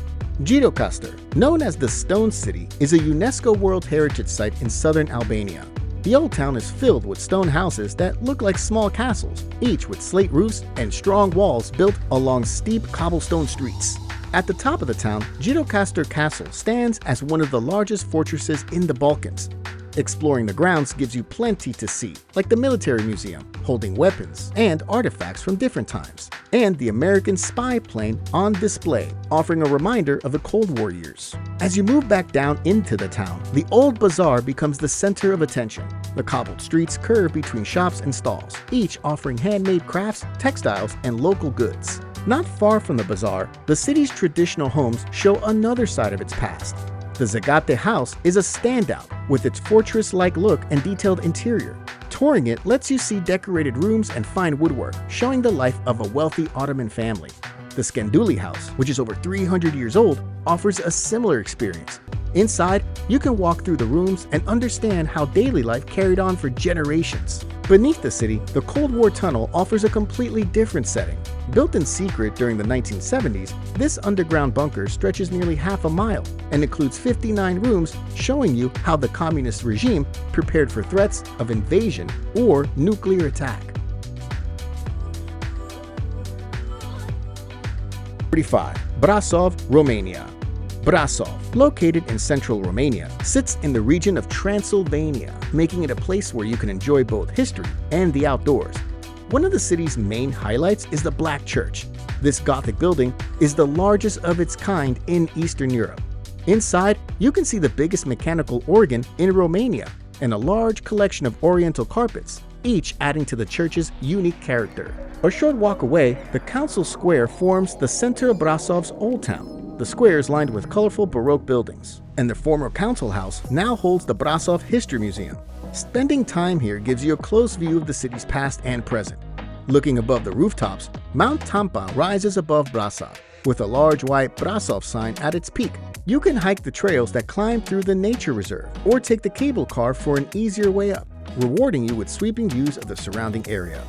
Gjirokastër, known as the Stone City, is a UNESCO World Heritage Site in southern Albania. The old town is filled with stone houses that look like small castles, each with slate roofs and strong walls built along steep cobblestone streets. At the top of the town, Gjirokastër Castle stands as one of the largest fortresses in the Balkans. Exploring the grounds gives you plenty to see, like the military museum, holding weapons and artifacts from different times, and the American spy plane on display, offering a reminder of the Cold War years. As you move back down into the town, the old bazaar becomes the center of attention. The cobbled streets curve between shops and stalls, each offering handmade crafts, textiles, and local goods. Not far from the bazaar, the city's traditional homes show another side of its past. The Zagate house is a standout with its fortress-like look and detailed interior. Touring it lets you see decorated rooms and fine woodwork, showing the life of a wealthy Ottoman family. The Skenduli house, which is over 300 years old, offers a similar experience. Inside, you can walk through the rooms and understand how daily life carried on for generations. Beneath the city, the Cold War tunnel offers a completely different setting. Built in secret during the 1970s, this underground bunker stretches nearly half a mile and includes 59 rooms, showing you how the communist regime prepared for threats of invasion or nuclear attack. 35. Brasov, Romania. Brasov, located in central Romania, sits in the region of Transylvania, making it a place where you can enjoy both history and the outdoors. One of the city's main highlights is the Black Church. This Gothic building is the largest of its kind in Eastern Europe. Inside, you can see the biggest mechanical organ in Romania and a large collection of oriental carpets, each adding to the church's unique character. A short walk away, the Council Square forms the center of Brasov's Old Town. The square is lined with colorful Baroque buildings, and the former council house now holds the Brasov History Museum. Spending time here gives you a close view of the city's past and present. Looking above the rooftops, Mount Tampa rises above Brasov, with a large white Brasov sign at its peak. You can hike the trails that climb through the nature reserve, or take the cable car for an easier way up, rewarding you with sweeping views of the surrounding area.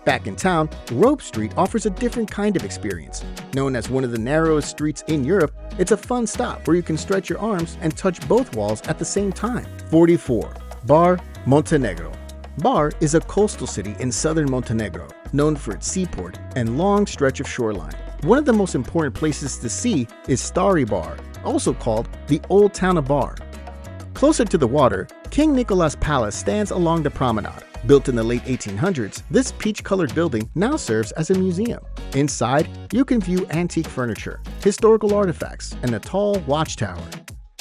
Back in town, Rope Street offers a different kind of experience. Known as one of the narrowest streets in Europe, it's a fun stop where you can stretch your arms and touch both walls at the same time. 44. Bar, Montenegro. Bar is a coastal city in southern Montenegro, known for its seaport and long stretch of shoreline. One of the most important places to see is Stari Bar, also called the Old Town of Bar. Closer to the water, King Nicholas Palace stands along the promenade. Built in the late 1800s, this peach-colored building now serves as a museum. Inside, you can view antique furniture, historical artifacts, and a tall watchtower.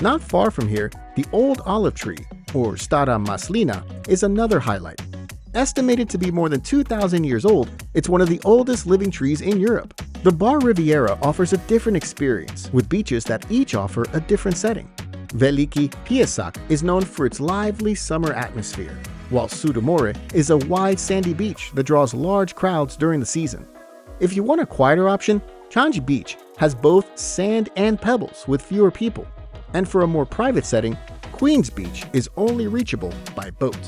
Not far from here, the old olive tree, or Stara Maslina, is another highlight. Estimated to be more than 2,000 years old, it's one of the oldest living trees in Europe. The Bar Riviera offers a different experience, with beaches that each offer a different setting. Veliki Pijesak is known for its lively summer atmosphere, while Sudamore is a wide sandy beach that draws large crowds during the season. If you want a quieter option, Changi Beach has both sand and pebbles with fewer people. And for a more private setting, Queens Beach is only reachable by boat.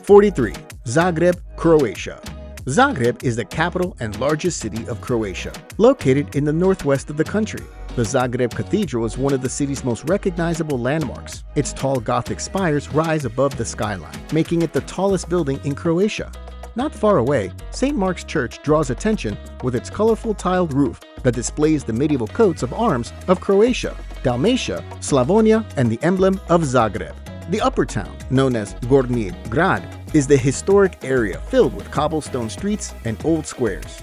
43. Zagreb, Croatia. Zagreb is the capital and largest city of Croatia, located in the northwest of the country. The Zagreb Cathedral is one of the city's most recognizable landmarks. Its tall Gothic spires rise above the skyline, making it the tallest building in Croatia. Not far away, St. Mark's Church draws attention with its colorful tiled roof that displays the medieval coats of arms of Croatia, Dalmatia, Slavonia, and the emblem of Zagreb. The upper town, known as Gornji Grad, is the historic area filled with cobblestone streets and old squares.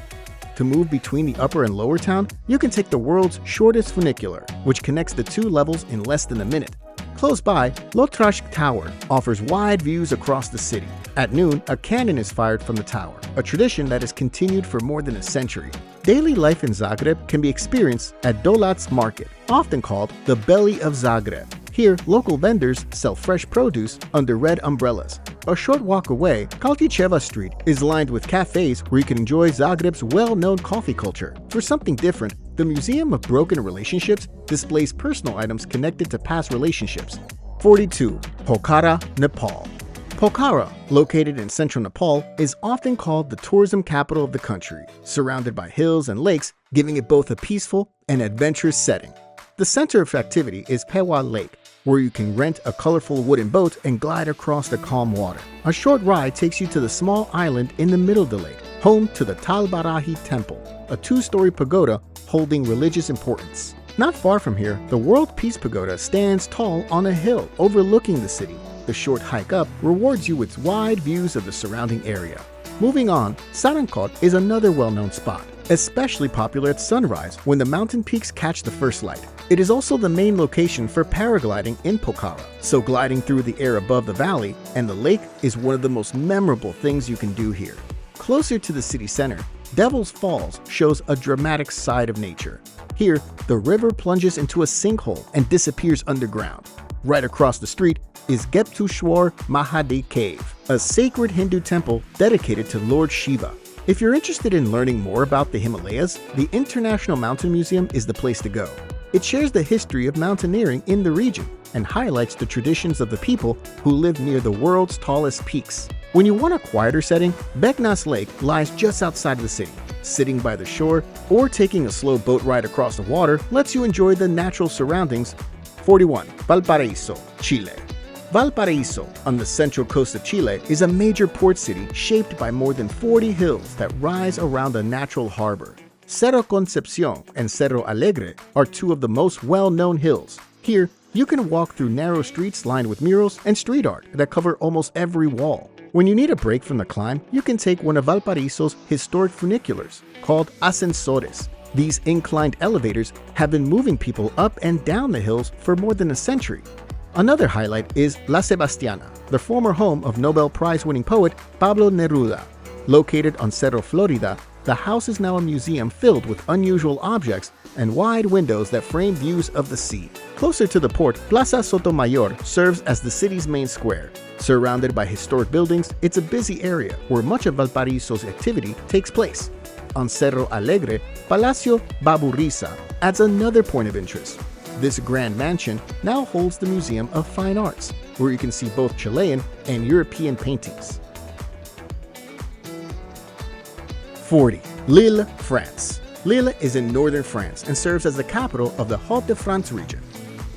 To move between the upper and lower town, you can take the world's shortest funicular, which connects the two levels in less than a minute. Close by, Lotrash Tower offers wide views across the city. At noon, a cannon is fired from the tower, a tradition that has continued for more than a century. Daily life in Zagreb can be experienced at Dolat's Market, often called the Belly of Zagreb. Here, local vendors sell fresh produce under red umbrellas. A short walk away, Kalticheva Street is lined with cafes where you can enjoy Zagreb's well-known coffee culture. For something different, the Museum of Broken Relationships displays personal items connected to past relationships. 42. Pokhara, Nepal. Pokhara, located in central Nepal, is often called the tourism capital of the country, surrounded by hills and lakes, giving it both a peaceful and adventurous setting. The center of activity is Pewa Lake, where you can rent a colorful wooden boat and glide across the calm water. A short ride takes you to the small island in the middle of the lake, home to the Talbarahi Temple, a two-story pagoda holding religious importance. Not far from here, the World Peace Pagoda stands tall on a hill overlooking the city. The short hike up rewards you with wide views of the surrounding area. Moving on, Sarankot is another well-known spot, especially popular at sunrise when the mountain peaks catch the first light. It is also the main location for paragliding in Pokhara, so gliding through the air above the valley and the lake is one of the most memorable things you can do here. Closer to the city center, Devil's Falls shows a dramatic side of nature. Here, the river plunges into a sinkhole and disappears underground. Right across the street is Geptushwar Mahadi Cave, a sacred Hindu temple dedicated to Lord Shiva. If you're interested in learning more about the Himalayas, the International Mountain Museum is the place to go. It shares the history of mountaineering in the region and highlights the traditions of the people who live near the world's tallest peaks. When you want a quieter setting, Beknas Lake lies just outside of the city. Sitting by the shore or taking a slow boat ride across the water lets you enjoy the natural surroundings. 41. Valparaíso, Chile. Valparaíso, on the central coast of Chile, is a major port city shaped by more than 40 hills that rise around a natural harbor. Cerro Concepción and Cerro Alegre are two of the most well-known hills. Here, you can walk through narrow streets lined with murals and street art that cover almost every wall. When you need a break from the climb, you can take one of Valparaíso's historic funiculars, called ascensores. These inclined elevators have been moving people up and down the hills for more than a century. Another highlight is La Sebastiana, the former home of Nobel Prize-winning poet Pablo Neruda. Located on Cerro Florida, the house is now a museum filled with unusual objects and wide windows that frame views of the sea. Closer to the port, Plaza Sotomayor serves as the city's main square. Surrounded by historic buildings, it's a busy area where much of Valparaíso's activity takes place. On Cerro Alegre, Palacio Baburriza adds another point of interest. This grand mansion now holds the Museum of Fine Arts, where you can see both Chilean and European paintings. 40. Lille, France. Lille is in northern France and serves as the capital of the Hauts-de-France region.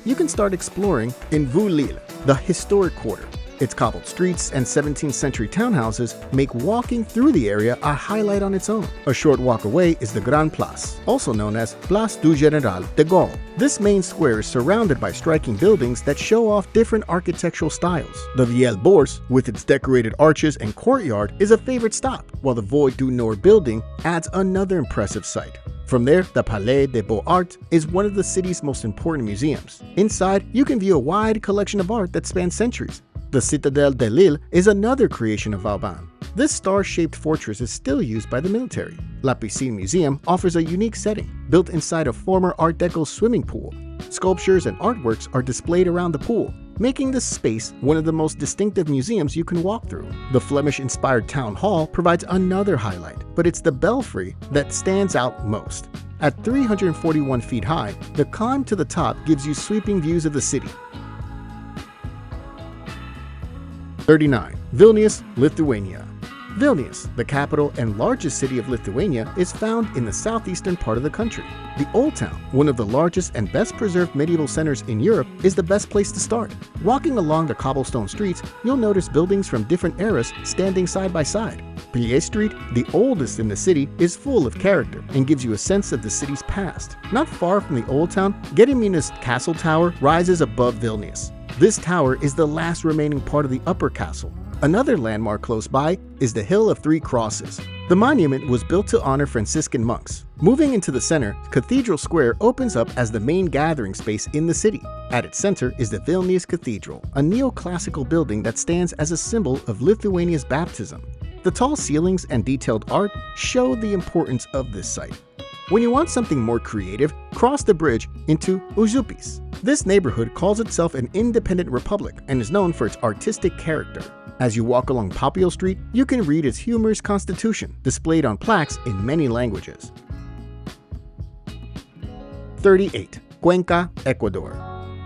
You can start exploring in Vue-Lille, the historic quarter. Its cobbled streets and 17th century townhouses make walking through the area a highlight on its own. A short walk away is the Grand Place, also known as Place du Général de Gaulle. This main square is surrounded by striking buildings that show off different architectural styles. The Vieille Bourse, with its decorated arches and courtyard, is a favorite stop, while the Voie du Nord building adds another impressive sight. From there, the Palais des Beaux-Arts is one of the city's most important museums. Inside, you can view a wide collection of art that spans centuries. The Citadelle de Lille is another creation of Vauban. This star-shaped fortress is still used by the military. La Piscine Museum offers a unique setting, built inside a former Art Deco swimming pool. Sculptures and artworks are displayed around the pool, making this space one of the most distinctive museums you can walk through. The Flemish-inspired Town Hall provides another highlight, but it's the belfry that stands out most. At 341 feet high, the climb to the top gives you sweeping views of the city. 39. Vilnius, Lithuania. Vilnius, the capital and largest city of Lithuania, is found in the southeastern part of the country. The Old Town, one of the largest and best preserved medieval centers in Europe, is the best place to start. Walking along the cobblestone streets, you'll notice buildings from different eras standing side by side. Pilier Street, the oldest in the city, is full of character and gives you a sense of the city's past. Not far from the Old Town, Gediminas Castle Tower rises above Vilnius. This tower is the last remaining part of the upper castle. Another landmark close by is the Hill of Three Crosses. The monument was built to honor Franciscan monks. Moving into the center, Cathedral Square opens up as the main gathering space in the city. At its center is the Vilnius Cathedral, a neoclassical building that stands as a symbol of Lithuania's baptism. The tall ceilings and detailed art show the importance of this site. When you want something more creative, cross the bridge into Užupis. This neighborhood calls itself an independent republic and is known for its artistic character. As you walk along Papio Street, you can read its humorous constitution, displayed on plaques in many languages. 38. Cuenca, Ecuador.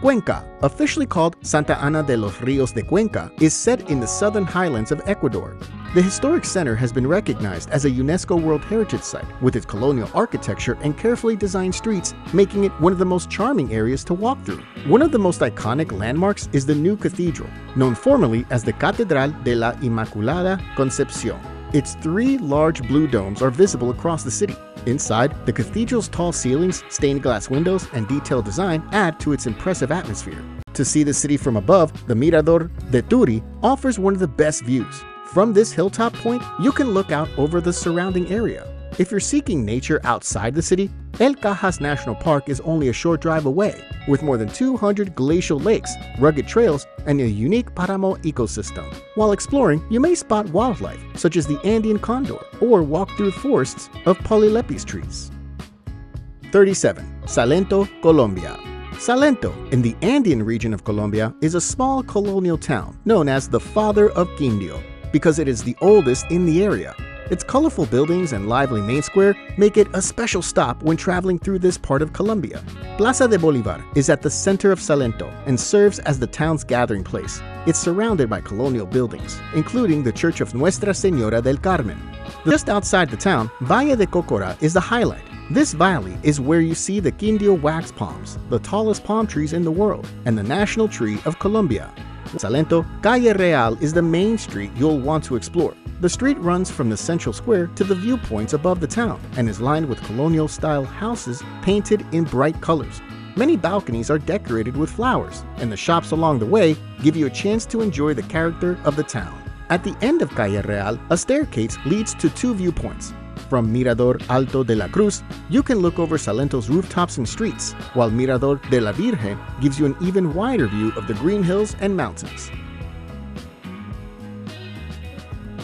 Cuenca, officially called Santa Ana de los Ríos de Cuenca, is set in the southern highlands of Ecuador. The historic center has been recognized as a UNESCO World Heritage Site, with its colonial architecture and carefully designed streets making it one of the most charming areas to walk through. One of the most iconic landmarks is the new cathedral, known formerly as the Catedral de la Inmaculada Concepción. Its three large blue domes are visible across the city. Inside, the cathedral's tall ceilings, stained glass windows, and detailed design add to its impressive atmosphere. To see the city from above, the Mirador de Turi offers one of the best views. From this hilltop point, you can look out over the surrounding area. If you're seeking nature outside the city, El Cajas National Park is only a short drive away, with more than 200 glacial lakes, rugged trails, and a unique Paramo ecosystem. While exploring, you may spot wildlife, such as the Andean condor, or walk through forests of polylepis trees. 37. Salento, Colombia. Salento, in the Andean region of Colombia, is a small colonial town known as the Father of Quindio, because it is the oldest in the area. Its colorful buildings and lively main square make it a special stop when traveling through this part of Colombia. Plaza de Bolívar is at the center of Salento and serves as the town's gathering place. It's surrounded by colonial buildings, including the Church of Nuestra Señora del Carmen. Just outside the town, Valle de Cocora is the highlight. This valley is where you see the Quindio wax palms, the tallest palm trees in the world, and the national tree of Colombia. Salento, Calle Real is the main street you'll want to explore. The street runs from the central square to the viewpoints above the town and is lined with colonial-style houses painted in bright colors. Many balconies are decorated with flowers, and the shops along the way give you a chance to enjoy the character of the town. At the end of Calle Real, a staircase leads to two viewpoints. From Mirador Alto de la Cruz, you can look over Salento's rooftops and streets, while Mirador de la Virgen gives you an even wider view of the green hills and mountains.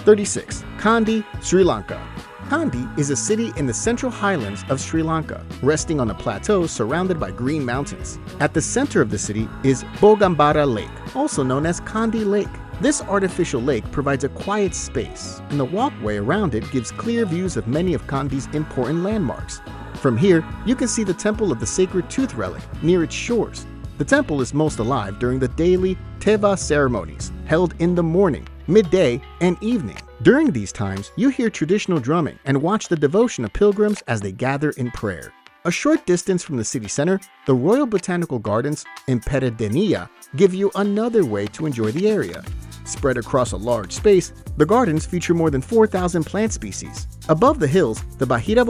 36. Kandy, Sri Lanka. Kandy is a city in the central highlands of Sri Lanka, resting on a plateau surrounded by green mountains. At the center of the city is Bogambara Lake, also known as Kandy Lake. This artificial lake provides a quiet space, and the walkway around it gives clear views of many of Kandy's important landmarks. From here, you can see the Temple of the Sacred Tooth Relic near its shores. The temple is most alive during the daily Teva ceremonies, held in the morning, midday, and evening. During these times, you hear traditional drumming and watch the devotion of pilgrims as they gather in prayer. A short distance from the city center, the Royal Botanical Gardens in Peredenilla give you another way to enjoy the area. Spread across a large space, the gardens feature more than 4,000 plant species. Above the hills, the Bahira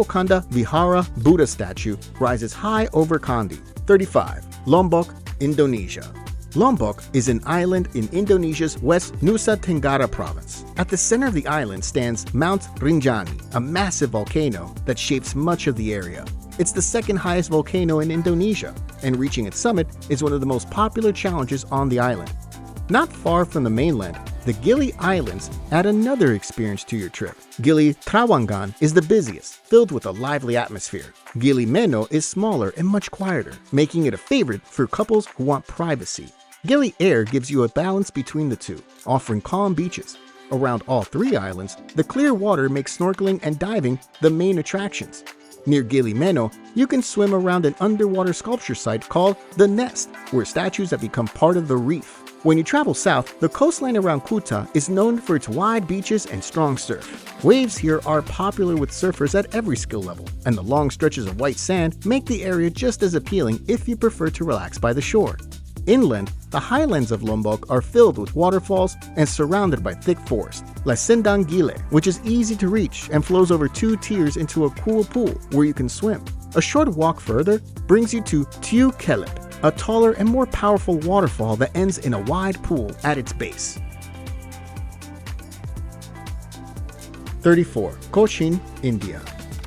Vihara Buddha statue rises high over Kandy. 35. Lombok, Indonesia. Lombok is an island in Indonesia's West Nusa Tenggara province. At the center of the island stands Mount Rinjani, a massive volcano that shapes much of the area. It's the second highest volcano in Indonesia, and reaching its summit is one of the most popular challenges on the island. Not far from the mainland, the Gili Islands add another experience to your trip. Gili Trawangan is the busiest, filled with a lively atmosphere. Gili Meno is smaller and much quieter, making it a favorite for couples who want privacy. Gili Air gives you a balance between the two, offering calm beaches. Around all three islands, the clear water makes snorkeling and diving the main attractions. Near Gili Meno, you can swim around an underwater sculpture site called The Nest, where statues have become part of the reef. When you travel south, the coastline around Kuta is known for its wide beaches and strong surf. Waves here are popular with surfers at every skill level, and the long stretches of white sand make the area just as appealing if you prefer to relax by the shore. Inland, the highlands of Lombok are filled with waterfalls and surrounded by thick forest. La Sendang Gile, which is easy to reach and flows over 2 tiers into a cool pool where you can swim. A short walk further brings you to Tiu Kelep, a taller and more powerful waterfall that ends in a wide pool at its base. 34. Cochin, India.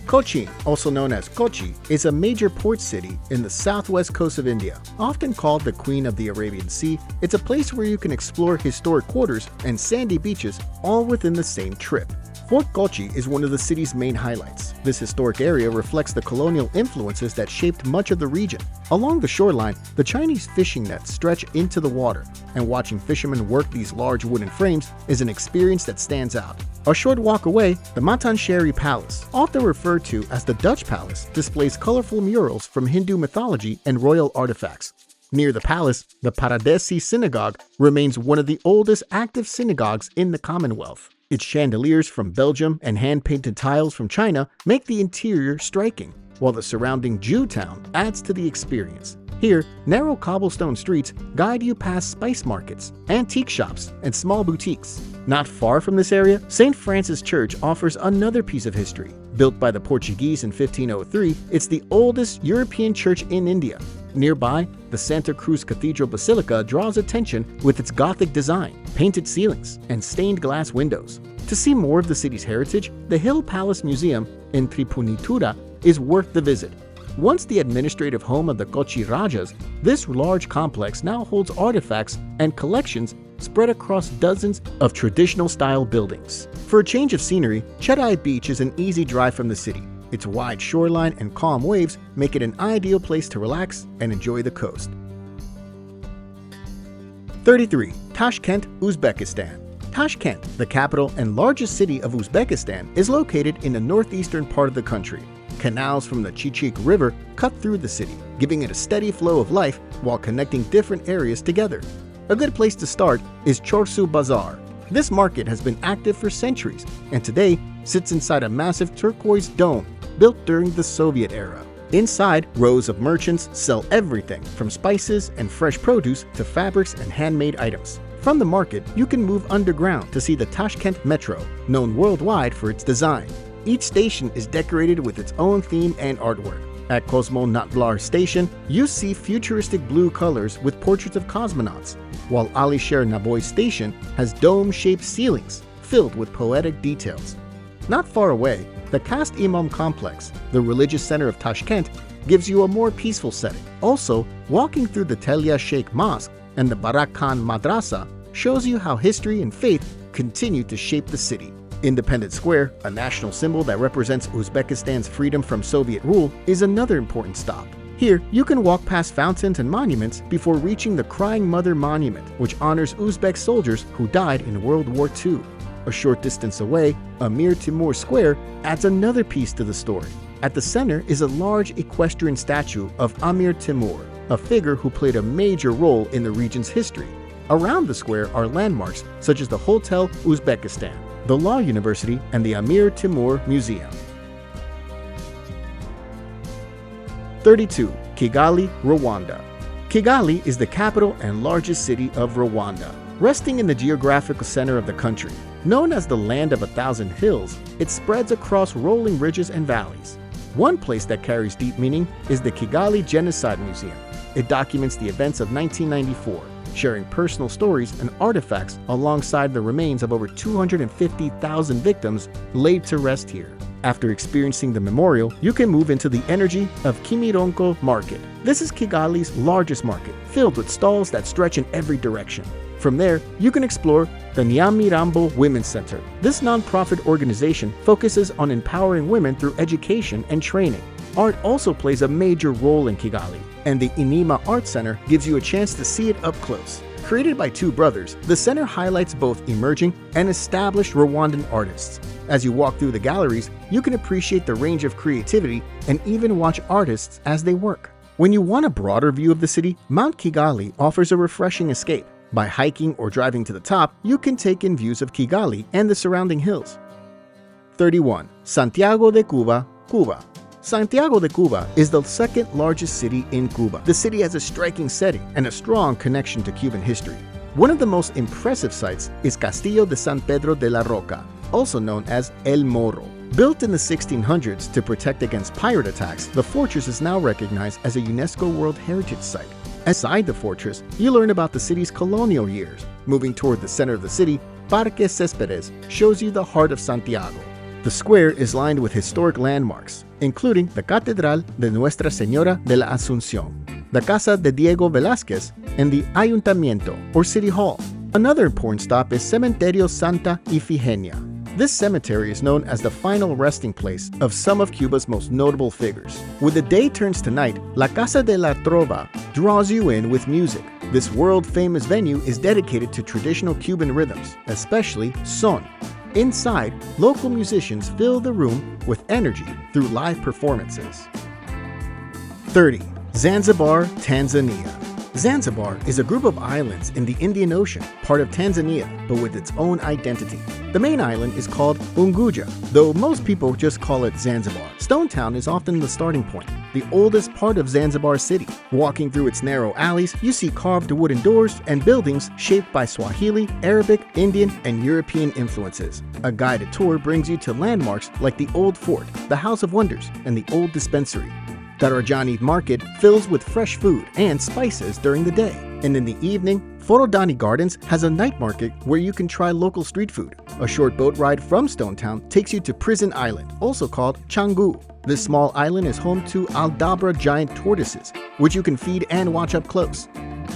Cochin, also known as Kochi, is a major port city in the southwest coast of India. Often called the Queen of the Arabian Sea, it's a place where you can explore historic quarters and sandy beaches all within the same trip. Fort Kochi is one of the city's main highlights. This historic area reflects the colonial influences that shaped much of the region. Along the shoreline, the Chinese fishing nets stretch into the water, and watching fishermen work these large wooden frames is an experience that stands out. A short walk away, the Matansheri Palace, often referred to as the Dutch Palace, displays colorful murals from Hindu mythology and royal artifacts. Near the palace, the Paradesi Synagogue remains one of the oldest active synagogues in the Commonwealth. Its chandeliers from Belgium and hand-painted tiles from China make the interior striking, while the surrounding Jew town adds to the experience. Here, narrow cobblestone streets guide you past spice markets, antique shops, and small boutiques. Not far from this area, St. Francis Church offers another piece of history. Built by the Portuguese in 1503, it's the oldest European church in India. Nearby, the Santa Cruz Cathedral Basilica draws attention with its Gothic design, painted ceilings, and stained glass windows. To see more of the city's heritage, the Hill Palace Museum in Tripunitura is worth the visit. Once the administrative home of the Kochi Rajas, this large complex now holds artifacts and collections spread across dozens of traditional-style buildings. For a change of scenery, Chedai Beach is an easy drive from the city. Its wide shoreline and calm waves make it an ideal place to relax and enjoy the coast. 33. Tashkent, Uzbekistan. Tashkent, the capital and largest city of Uzbekistan, is located in the northeastern part of the country. Canals from the Chichik River cut through the city, giving it a steady flow of life while connecting different areas together. A good place to start is Chorsu Bazaar. This market has been active for centuries and today sits inside a massive turquoise dome built during the Soviet era. Inside, rows of merchants sell everything from spices and fresh produce to fabrics and handmade items. From the market, you can move underground to see the Tashkent Metro, known worldwide for its design. Each station is decorated with its own theme and artwork. At Kosmonautar Station, you see futuristic blue colors with portraits of cosmonauts, while Alisher Naboy Station has dome-shaped ceilings filled with poetic details. Not far away, the Kast Imam Complex, the religious center of Tashkent, gives you a more peaceful setting. Also, walking through the Telya Sheikh Mosque and the Barak Khan Madrasa shows you how history and faith continue to shape the city. Independence Square, a national symbol that represents Uzbekistan's freedom from Soviet rule, is another important stop. Here, you can walk past fountains and monuments before reaching the Crying Mother Monument, which honors Uzbek soldiers who died in World War II. A short distance away, Amir Timur Square adds another piece to the story. At the center is a large equestrian statue of Amir Timur, a figure who played a major role in the region's history. Around the square are landmarks such as the Hotel Uzbekistan, the Law University, and the Amir Timur Museum. 32. Kigali, Rwanda. Kigali is the capital and largest city of Rwanda. Resting in the geographical center of the country, known as the Land of 1,000 Hills, it spreads across rolling ridges and valleys. One place that carries deep meaning is the Kigali Genocide Museum. It documents the events of 1994, sharing personal stories and artifacts alongside the remains of over 250,000 victims laid to rest here. After experiencing the memorial, you can move into the energy of Kimironko Market. This is Kigali's largest market, filled with stalls that stretch in every direction. From there, you can explore the Nyamirambo Women's Center. This nonprofit organization focuses on empowering women through education and training. Art also plays a major role in Kigali, and the Inima Art Center gives you a chance to see it up close. Created by two brothers, the center highlights both emerging and established Rwandan artists. As you walk through the galleries, you can appreciate the range of creativity and even watch artists as they work. When you want a broader view of the city, Mount Kigali offers a refreshing escape. By hiking or driving to the top, you can take in views of Kigali and the surrounding hills. 31. Santiago de Cuba, Cuba. Santiago de Cuba is the second largest city in Cuba. The city has a striking setting and a strong connection to Cuban history. One of the most impressive sites is Castillo de San Pedro de la Roca, also known as El Morro. Built in the 1600s to protect against pirate attacks, the fortress is now recognized as a UNESCO World Heritage Site. Inside the fortress, you learn about the city's colonial years. Moving toward the center of the city, Parque Céspedes shows you the heart of Santiago. The square is lined with historic landmarks, including the Catedral de Nuestra Señora de la Asunción, the Casa de Diego Velázquez, and the Ayuntamiento, or City Hall. Another important stop is Cementerio Santa Ifigenia. This cemetery is known as the final resting place of some of Cuba's most notable figures. When the day turns to night, La Casa de la Trova draws you in with music. This world-famous venue is dedicated to traditional Cuban rhythms, especially son. Inside, local musicians fill the room with energy through live performances. 30. Zanzibar, Tanzania. Zanzibar is a group of islands in the Indian Ocean, part of Tanzania, but with its own identity. The main island is called Unguja, though most people just call it Zanzibar. Stone Town is often the starting point, the oldest part of Zanzibar City. Walking through its narrow alleys, you see carved wooden doors and buildings shaped by Swahili, Arabic, Indian, and European influences. A guided tour brings you to landmarks like the Old Fort, the House of Wonders, and the Old Dispensary. Darajani Market fills with fresh food and spices during the day. And in the evening, Forodani Gardens has a night market where you can try local street food. A short boat ride from Stone Town takes you to Prison Island, also called Canggu. This small island is home to Aldabra giant tortoises, which you can feed and watch up close.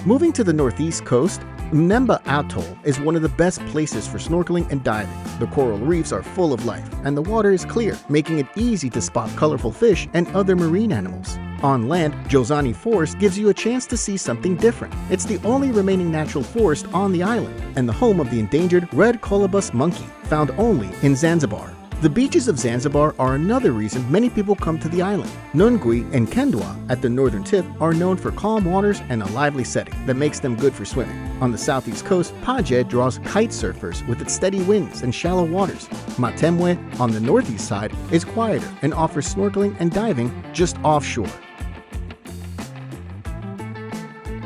Moving to the northeast coast, Mnemba Atoll is one of the best places for snorkeling and diving. The coral reefs are full of life, and the water is clear, making it easy to spot colorful fish and other marine animals. On land, Jozani Forest gives you a chance to see something different. It's the only remaining natural forest on the island, and the home of the endangered red colobus monkey, found only in Zanzibar. The beaches of Zanzibar are another reason many people come to the island. Nungwi and Kendwa at the northern tip are known for calm waters and a lively setting that makes them good for swimming. On the southeast coast, Paje draws kite surfers with its steady winds and shallow waters. Matemwe on the northeast side is quieter and offers snorkeling and diving just offshore.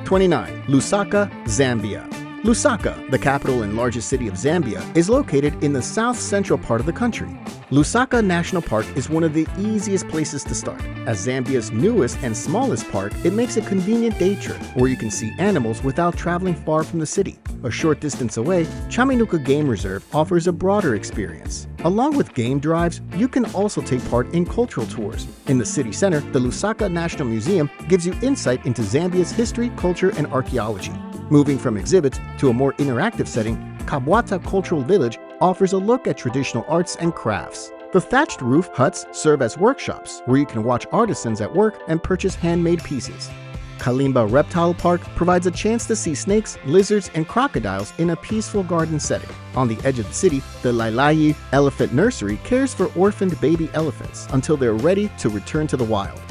29. Lusaka, Zambia. Lusaka, the capital and largest city of Zambia, is located in the south-central part of the country. Lusaka National Park is one of the easiest places to start. As Zambia's newest and smallest park, it makes a convenient day trip where you can see animals without traveling far from the city. A short distance away, Chaminuka Game Reserve offers a broader experience. Along with game drives, you can also take part in cultural tours. In the city center, the Lusaka National Museum gives you insight into Zambia's history, culture, and archaeology. Moving from exhibits to a more interactive setting, Kabwata Cultural Village offers a look at traditional arts and crafts. The thatched roof huts serve as workshops where you can watch artisans at work and purchase handmade pieces. Kalimba Reptile Park provides a chance to see snakes, lizards, and crocodiles in a peaceful garden setting. On the edge of the city, the Lailayi Elephant Nursery cares for orphaned baby elephants until they're ready to return to the wild.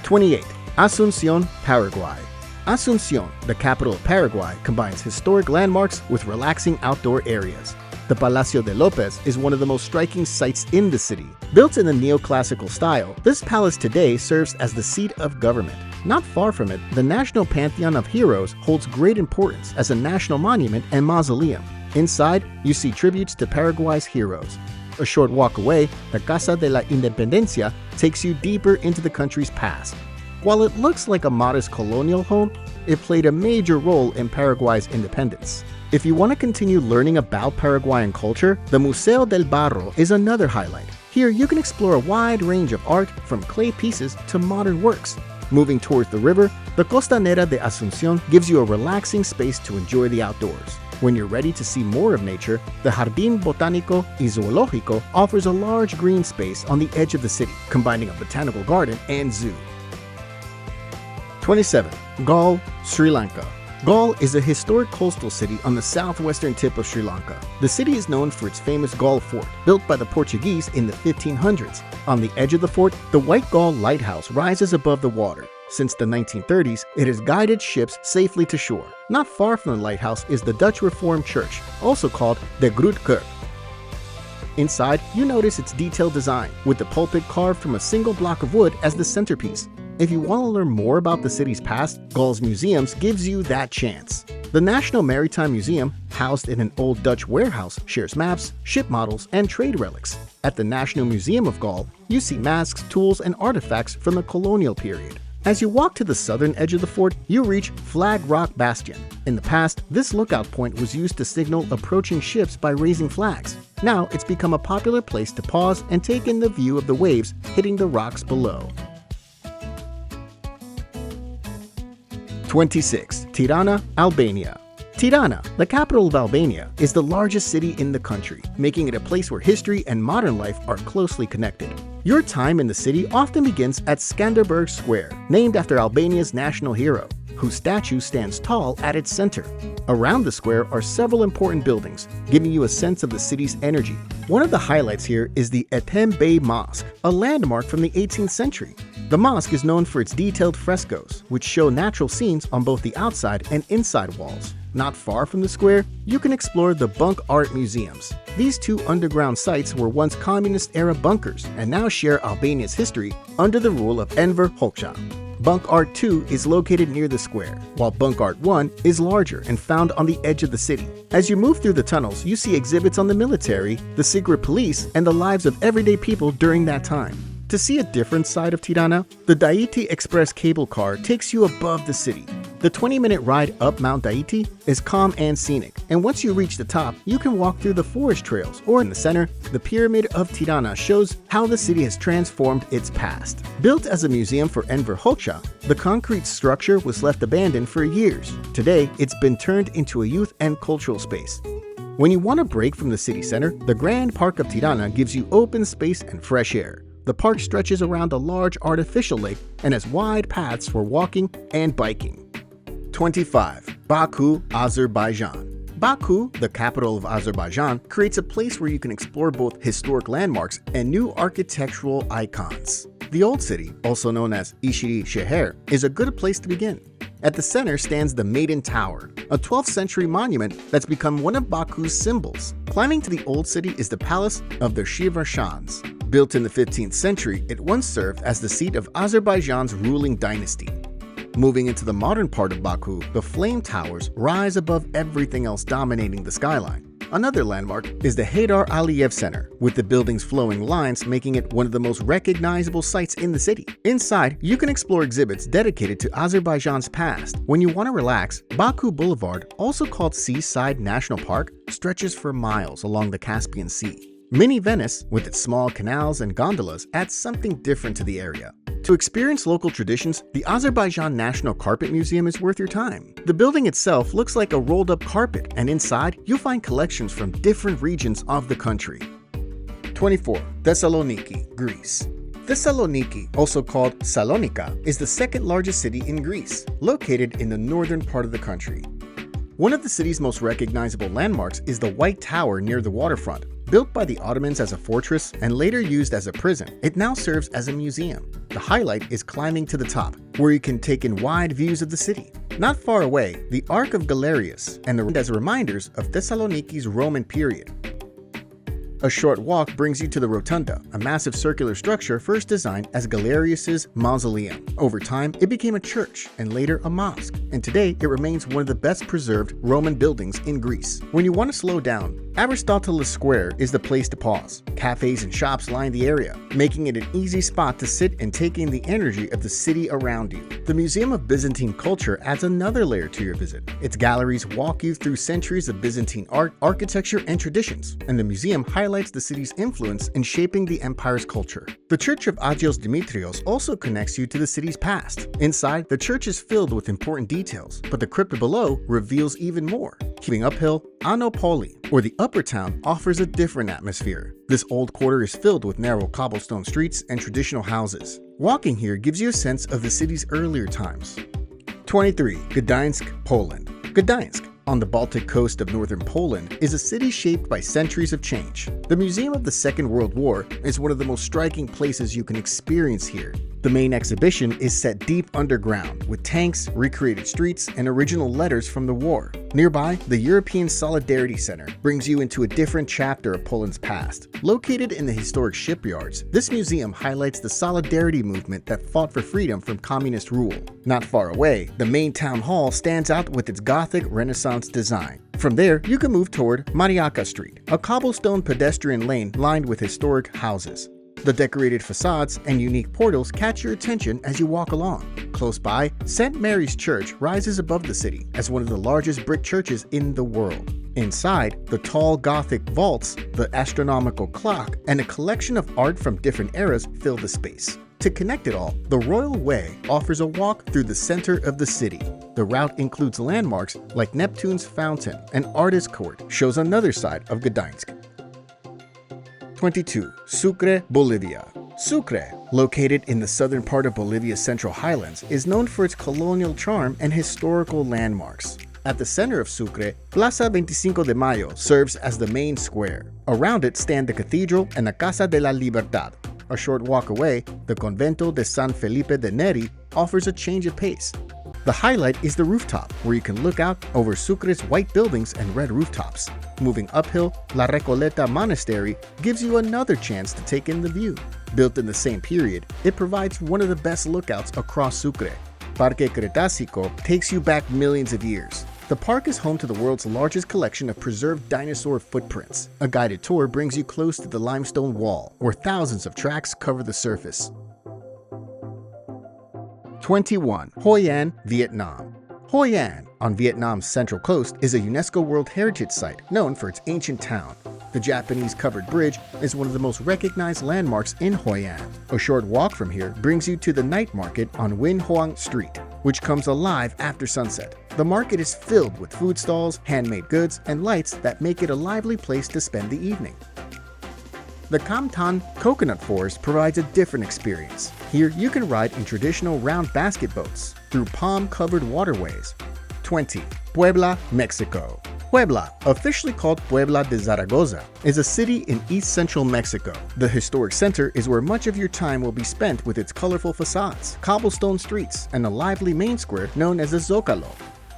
28. Asunción, Paraguay. Asunción, the capital of Paraguay, combines historic landmarks with relaxing outdoor areas. The Palacio de López is one of the most striking sights in the city. Built in the neoclassical style, this palace today serves as the seat of government. Not far from it, the National Pantheon of Heroes holds great importance as a national monument and mausoleum. Inside, you see tributes to Paraguay's heroes. A short walk away, the Casa de la Independencia takes you deeper into the country's past. While it looks like a modest colonial home, it played a major role in Paraguay's independence. If you want to continue learning about Paraguayan culture, the Museo del Barro is another highlight. Here you can explore a wide range of art from clay pieces to modern works. Moving towards the river, the Costanera de Asunción gives you a relaxing space to enjoy the outdoors. When you're ready to see more of nature, the Jardín Botánico y Zoológico offers a large green space on the edge of the city, combining a botanical garden and zoo. 27. Galle, Sri Lanka. Galle is a historic coastal city on the southwestern tip of Sri Lanka. The city is known for its famous Galle Fort, built by the Portuguese in the 1500s. On the edge of the fort, the White Galle Lighthouse rises above the water. Since the 1930s, it has guided ships safely to shore. Not far from the lighthouse is the Dutch Reformed Church, also called the Grote Kerk. Inside, you notice its detailed design, with the pulpit carved from a single block of wood as the centerpiece. If you want to learn more about the city's past, Galle's museums gives you that chance. The National Maritime Museum, housed in an old Dutch warehouse, shares maps, ship models, and trade relics. At the National Museum of Galle, you see masks, tools, and artifacts from the colonial period. As you walk to the southern edge of the fort, you reach Flag Rock Bastion. In the past, this lookout point was used to signal approaching ships by raising flags. Now it's become a popular place to pause and take in the view of the waves hitting the rocks below. 26. Tirana, Albania. Tirana, the capital of Albania, is the largest city in the country, making it a place where history and modern life are closely connected. Your time in the city often begins at Skanderberg Square, named after Albania's national hero, whose statue stands tall at its center. Around the square are several important buildings, giving you a sense of the city's energy. One of the highlights here is the Ethem Bey Mosque, a landmark from the 18th century. The mosque is known for its detailed frescoes, which show natural scenes on both the outside and inside walls. Not far from the square, you can explore the Bunk Art Museums. These two underground sites were once communist-era bunkers and now share Albania's history under the rule of Enver Hoxha. Bunk Art 2 is located near the square, while Bunk Art 1 is larger and found on the edge of the city. As you move through the tunnels, you see exhibits on the military, the secret police, and the lives of everyday people during that time. To see a different side of Tirana, the Daiti Express cable car takes you above the city. The 20-minute ride up Mount Daiti is calm and scenic, and once you reach the top, you can walk through the forest trails, or in the center, the Pyramid of Tirana shows how the city has transformed its past. Built as a museum for Enver Hoxha, the concrete structure was left abandoned for years. Today, it's been turned into a youth and cultural space. When you want a break from the city center, the Grand Park of Tirana gives you open space and fresh air. The park stretches around a large artificial lake and has wide paths for walking and biking. 25. Baku, Azerbaijan. Baku, the capital of Azerbaijan, creates a place where you can explore both historic landmarks and new architectural icons. The Old City, also known as Ishiri Sheher, is a good place to begin. At the center stands the Maiden Tower, a 12th century monument that's become one of Baku's symbols. Climbing to the Old City is the Palace of the Shivarshans. Built in the 15th century, it once served as the seat of Azerbaijan's ruling dynasty. Moving into the modern part of Baku, the flame towers rise above everything else dominating the skyline. Another landmark is the Heydar Aliyev Center, with the building's flowing lines making it one of the most recognizable sites in the city. Inside, you can explore exhibits dedicated to Azerbaijan's past. When you want to relax, Baku Boulevard, also called Seaside National Park, stretches for miles along the Caspian Sea. Mini Venice, with its small canals and gondolas, adds something different to the area. To experience local traditions, the Azerbaijan National Carpet Museum is worth your time. The building itself looks like a rolled-up carpet, and inside, you'll find collections from different regions of the country. 24. Thessaloniki, Greece. Thessaloniki, also called Salonika, is the second largest city in Greece, located in the northern part of the country. One of the city's most recognizable landmarks is the White Tower near the waterfront. Built by the Ottomans as a fortress and later used as a prison, it now serves as a museum. The highlight is climbing to the top, where you can take in wide views of the city. Not far away, the Ark of Galerius and as reminders of Thessaloniki's Roman period. A short walk brings you to the Rotunda, a massive circular structure first designed as Galerius's mausoleum. Over time, it became a church and later a mosque, and today it remains one of the best preserved Roman buildings in Greece. When you want to slow down, Aristoteles Square is the place to pause. Cafes and shops line the area, making it an easy spot to sit and take in the energy of the city around you. The Museum of Byzantine Culture adds another layer to your visit. Its galleries walk you through centuries of Byzantine art, architecture, and traditions, and the museum highlights the city's influence in shaping the empire's culture. The Church of Agios Dimitrios also connects you to the city's past. Inside, the church is filled with important details, but the crypt below reveals even more. Keeping uphill, Anopoli, or the Upper Town, offers a different atmosphere. This old quarter is filled with narrow cobblestone streets and traditional houses. Walking here gives you a sense of the city's earlier times. 23. Gdańsk, Poland. Gdańsk, on the Baltic coast of northern Poland, is a city shaped by centuries of change. The Museum of the Second World War is one of the most striking places you can experience here. The main exhibition is set deep underground, with tanks, recreated streets, and original letters from the war. Nearby, the European Solidarity Center brings you into a different chapter of Poland's past. Located in the historic shipyards, this museum highlights the Solidarity movement that fought for freedom from communist rule. Not far away, the main town hall stands out with its Gothic Renaissance design. From there, you can move toward Mariacka Street, a cobblestone pedestrian lane lined with historic houses. The decorated facades and unique portals catch your attention as you walk along. Close by, St. Mary's Church rises above the city as one of the largest brick churches in the world. Inside, the tall Gothic vaults, the astronomical clock, and a collection of art from different eras fill the space. To connect it all, the Royal Way offers a walk through the center of the city. The route includes landmarks like Neptune's Fountain, and Artist Court shows another side of Gdańsk. 22. Sucre, Bolivia. Sucre, located in the southern part of Bolivia's Central Highlands, is known for its colonial charm and historical landmarks. At the center of Sucre, Plaza 25 de Mayo serves as the main square. Around it stand the cathedral and the Casa de la Libertad. A short walk away, the Convento de San Felipe de Neri offers a change of pace. The highlight is the rooftop, where you can look out over Sucre's white buildings and red rooftops. Moving uphill, La Recoleta Monastery gives you another chance to take in the view. Built in the same period, it provides one of the best lookouts across Sucre. Parque Cretácico takes you back millions of years. The park is home to the world's largest collection of preserved dinosaur footprints. A guided tour brings you close to the limestone wall, where thousands of tracks cover the surface. 21. Hoi An, Vietnam. Hoi An, on Vietnam's central coast, is a UNESCO World Heritage Site known for its ancient town. The Japanese covered bridge is one of the most recognized landmarks in Hoi An. A short walk from here brings you to the night market on Win Hoang Street, which comes alive after sunset. The market is filled with food stalls, handmade goods, and lights that make it a lively place to spend the evening. The Cam Tan Coconut Forest provides a different experience. Here, you can ride in traditional round basket boats through palm-covered waterways. 20. Puebla, Mexico. Puebla, officially called Puebla de Zaragoza, is a city in east-central Mexico. The historic center is where much of your time will be spent with its colorful facades, cobblestone streets, and a lively main square known as the Zócalo.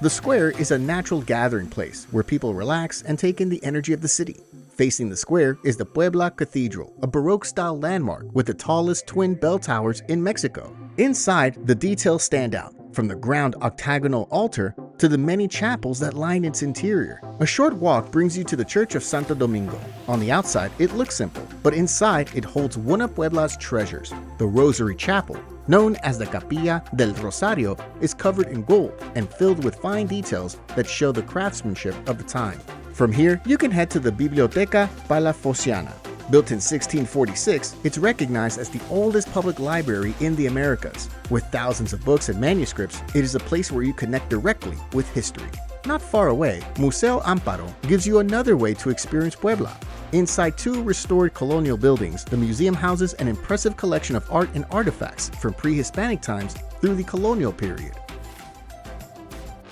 The square is a natural gathering place where people relax and take in the energy of the city. Facing the square is the Puebla Cathedral, a Baroque-style landmark with the tallest twin bell towers in Mexico. Inside, the details stand out, from the ground octagonal altar to the many chapels that line its interior. A short walk brings you to the Church of Santo Domingo. On the outside, it looks simple, but inside it holds one of Puebla's treasures. The Rosary Chapel, known as the Capilla del Rosario, is covered in gold and filled with fine details that show the craftsmanship of the time. From here, you can head to the Biblioteca Palafoxiana. Built in 1646, it's recognized as the oldest public library in the Americas. With thousands of books and manuscripts, it is a place where you connect directly with history. Not far away, Museo Amparo gives you another way to experience Puebla. Inside two restored colonial buildings, the museum houses an impressive collection of art and artifacts from pre-Hispanic times through the colonial period.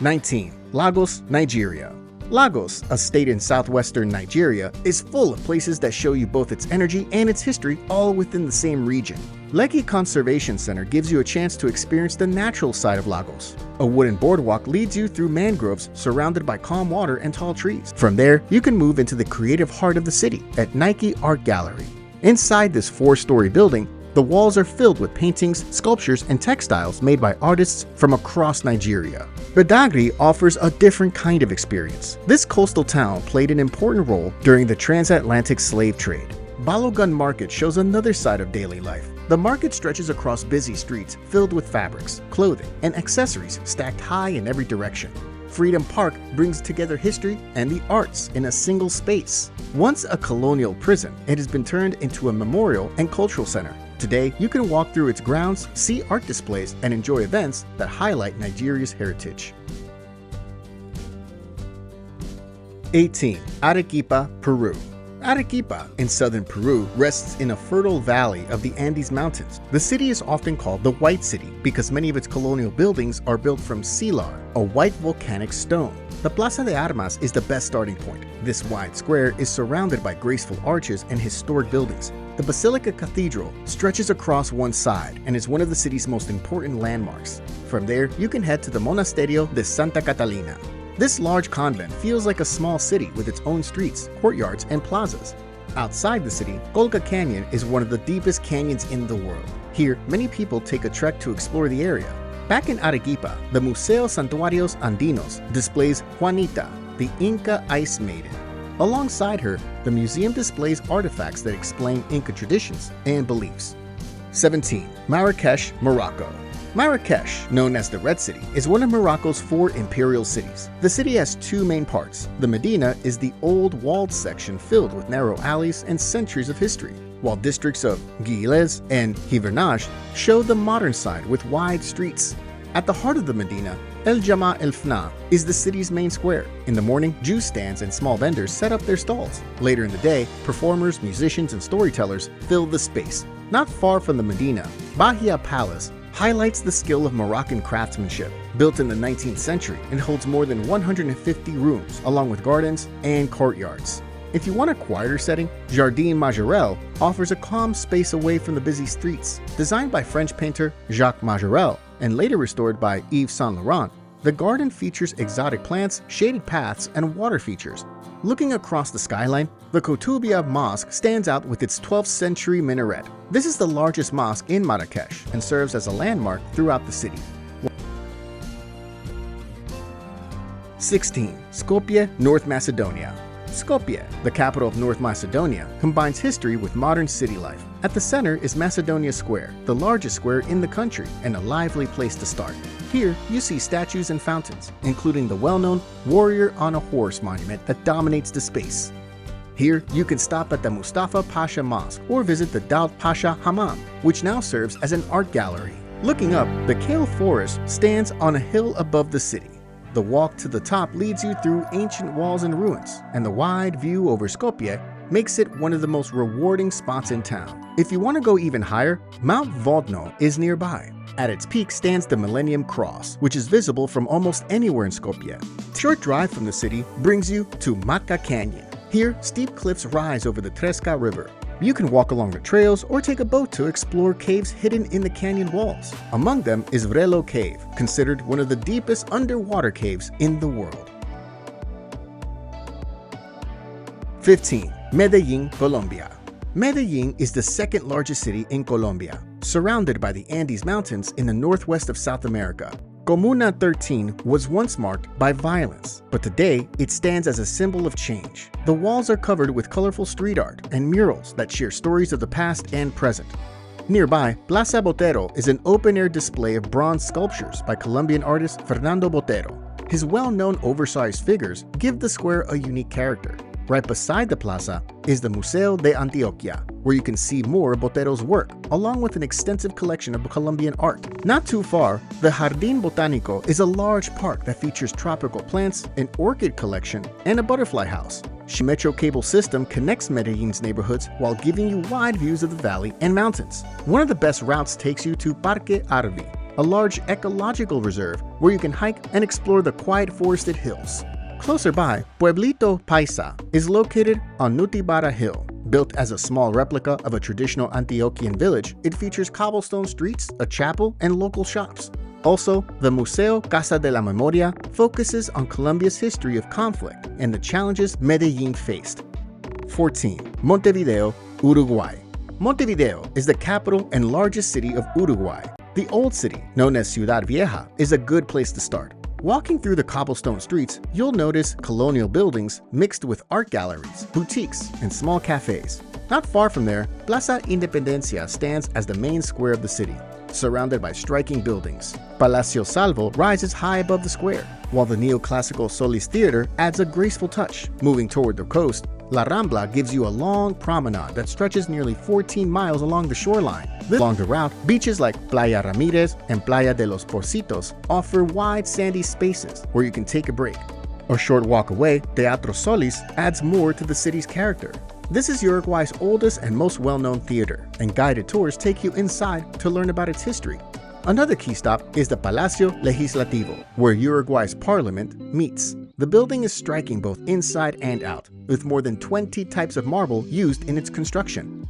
19. Lagos, Nigeria. Lagos, a state in southwestern Nigeria, is full of places that show you both its energy and its history all within the same region. Lekki Conservation Center gives you a chance to experience the natural side of Lagos. A wooden boardwalk leads you through mangroves surrounded by calm water and tall trees. From there, you can move into the creative heart of the city at Nike Art Gallery. Inside this 4-story building, the walls are filled with paintings, sculptures, and textiles made by artists from across Nigeria. Badagry offers a different kind of experience. This coastal town played an important role during the transatlantic slave trade. Balogun Market shows another side of daily life. The market stretches across busy streets filled with fabrics, clothing, and accessories stacked high in every direction. Freedom Park brings together history and the arts in a single space. Once a colonial prison, it has been turned into a memorial and cultural center. Today, you can walk through its grounds, see art displays, and enjoy events that highlight Nigeria's heritage. 18. Arequipa, Peru. Arequipa, in southern Peru, rests in a fertile valley of the Andes Mountains. The city is often called the White City because many of its colonial buildings are built from silar, a white volcanic stone. The Plaza de Armas is the best starting point. This wide square is surrounded by graceful arches and historic buildings. The Basilica Cathedral stretches across one side and is one of the city's most important landmarks. From there, you can head to the Monasterio de Santa Catalina. This large convent feels like a small city with its own streets, courtyards, and plazas. Outside the city, Colca Canyon is one of the deepest canyons in the world. Here, many people take a trek to explore the area. Back in Arequipa, the Museo Santuarios Andinos displays Juanita, the Inca Ice Maiden. Alongside her, the museum displays artifacts that explain Inca traditions and beliefs. 17. Marrakesh, Morocco. Marrakesh, known as the Red City, is one of Morocco's 4 imperial cities. The city has 2 main parts. The Medina is the old walled section filled with narrow alleys and centuries of history, while districts of Guilez and Hivernage show the modern side with wide streets. At the heart of the Medina, El Jama El Fna is the city's main square. In the morning, juice stands and small vendors set up their stalls. Later in the day, performers, musicians, and storytellers fill the space. Not far from the Medina, Bahia Palace highlights the skill of Moroccan craftsmanship. Built in the 19th century, it holds more than 150 rooms, along with gardens and courtyards. If you want a quieter setting, Jardin Majorelle offers a calm space away from the busy streets. Designed by French painter Jacques Majorelle and later restored by Yves Saint Laurent, the garden features exotic plants, shaded paths, and water features. Looking across the skyline, the Koutoubia Mosque stands out with its 12th century minaret. This is the largest mosque in Marrakesh and serves as a landmark throughout the city. 16. Skopje, North Macedonia. Skopje, the capital of North Macedonia, combines history with modern city life. At the center is Macedonia Square, the largest square in the country and a lively place to start. Here, you see statues and fountains, including the well-known Warrior on a Horse monument that dominates the space. Here, you can stop at the Mustafa Pasha Mosque or visit the Daoud Pasha Hammam, which now serves as an art gallery. Looking up, the Kale Forest stands on a hill above the city. The walk to the top leads you through ancient walls and ruins, and the wide view over Skopje makes it one of the most rewarding spots in town. If you want to go even higher, Mount Vodno is nearby. At its peak stands the Millennium Cross, which is visible from almost anywhere in Skopje. A short drive from the city brings you to Matka Canyon. Here, steep cliffs rise over the Treska River. You can walk along the trails or take a boat to explore caves hidden in the canyon walls. Among them is Vrelo Cave, considered one of the deepest underwater caves in the world. 15. Medellín, Colombia. Medellín is the second largest city in Colombia, surrounded by the Andes Mountains in the northwest of South America. Comuna 13 was once marked by violence, but today it stands as a symbol of change. The walls are covered with colorful street art and murals that share stories of the past and present. Nearby, Plaza Botero is an open-air display of bronze sculptures by Colombian artist Fernando Botero. His well-known oversized figures give the square a unique character. Right beside the plaza is the Museo de Antioquia, where you can see more of Botero's work, along with an extensive collection of Colombian art. Not too far, the Jardín Botánico is a large park that features tropical plants, an orchid collection, and a butterfly house. The metro cable system connects Medellín's neighborhoods while giving you wide views of the valley and mountains. One of the best routes takes you to Parque Arví, a large ecological reserve where you can hike and explore the quiet forested hills. Closer by, Pueblito Paisa is located on Nutibara Hill. Built as a small replica of a traditional Antiochian village, it features cobblestone streets, a chapel, and local shops. Also, the Museo Casa de la Memoria focuses on Colombia's history of conflict and the challenges Medellín faced. 14. Montevideo, Uruguay. Montevideo is the capital and largest city of Uruguay. The old city, known as Ciudad Vieja, is a good place to start. Walking through the cobblestone streets, you'll notice colonial buildings mixed with art galleries, boutiques, and small cafes. Not far from there, Plaza Independencia stands as the main square of the city, surrounded by striking buildings. Palacio Salvo rises high above the square, while the neoclassical Solis Theater adds a graceful touch. Moving toward the coast, La Rambla gives you a long promenade that stretches nearly 14 miles along the shoreline. Along the route, beaches like Playa Ramirez and Playa de los Porcitos offer wide sandy spaces where you can take a break. A short walk away, Teatro Solis adds more to the city's character. This is Uruguay's oldest and most well-known theater, and guided tours take you inside to learn about its history. Another key stop is the Palacio Legislativo, where Uruguay's parliament meets. The building is striking both inside and out, with more than 20 types of marble used in its construction.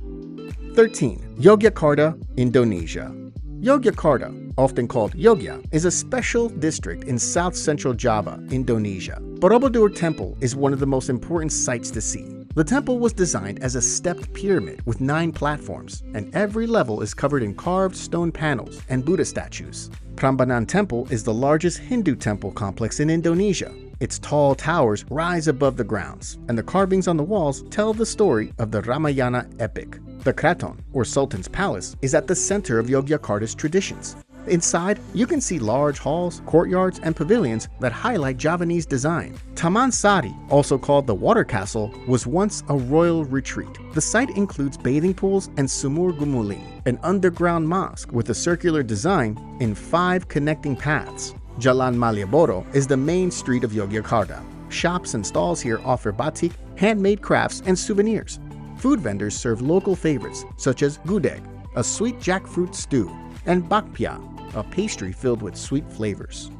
13. Yogyakarta, Indonesia. Yogyakarta, often called Yogya, is a special district in south-central Java, Indonesia. Borobudur Temple is one of the most important sights to see. The temple was designed as a stepped pyramid with 9 platforms, and every level is covered in carved stone panels and Buddha statues. Prambanan Temple is the largest Hindu temple complex in Indonesia. Its tall towers rise above the grounds, and the carvings on the walls tell the story of the Ramayana epic. The Kraton, or Sultan's Palace, is at the center of Yogyakarta's traditions. Inside, you can see large halls, courtyards, and pavilions that highlight Javanese design. Taman Sari, also called the Water Castle, was once a royal retreat. The site includes bathing pools and Sumur Gumuling, an underground mosque with a circular design in 5 connecting paths. Jalan Malioboro is the main street of Yogyakarta. Shops and stalls here offer batik, handmade crafts, and souvenirs. Food vendors serve local favorites such as gudeg, a sweet jackfruit stew, and bakpia, a pastry filled with sweet flavors.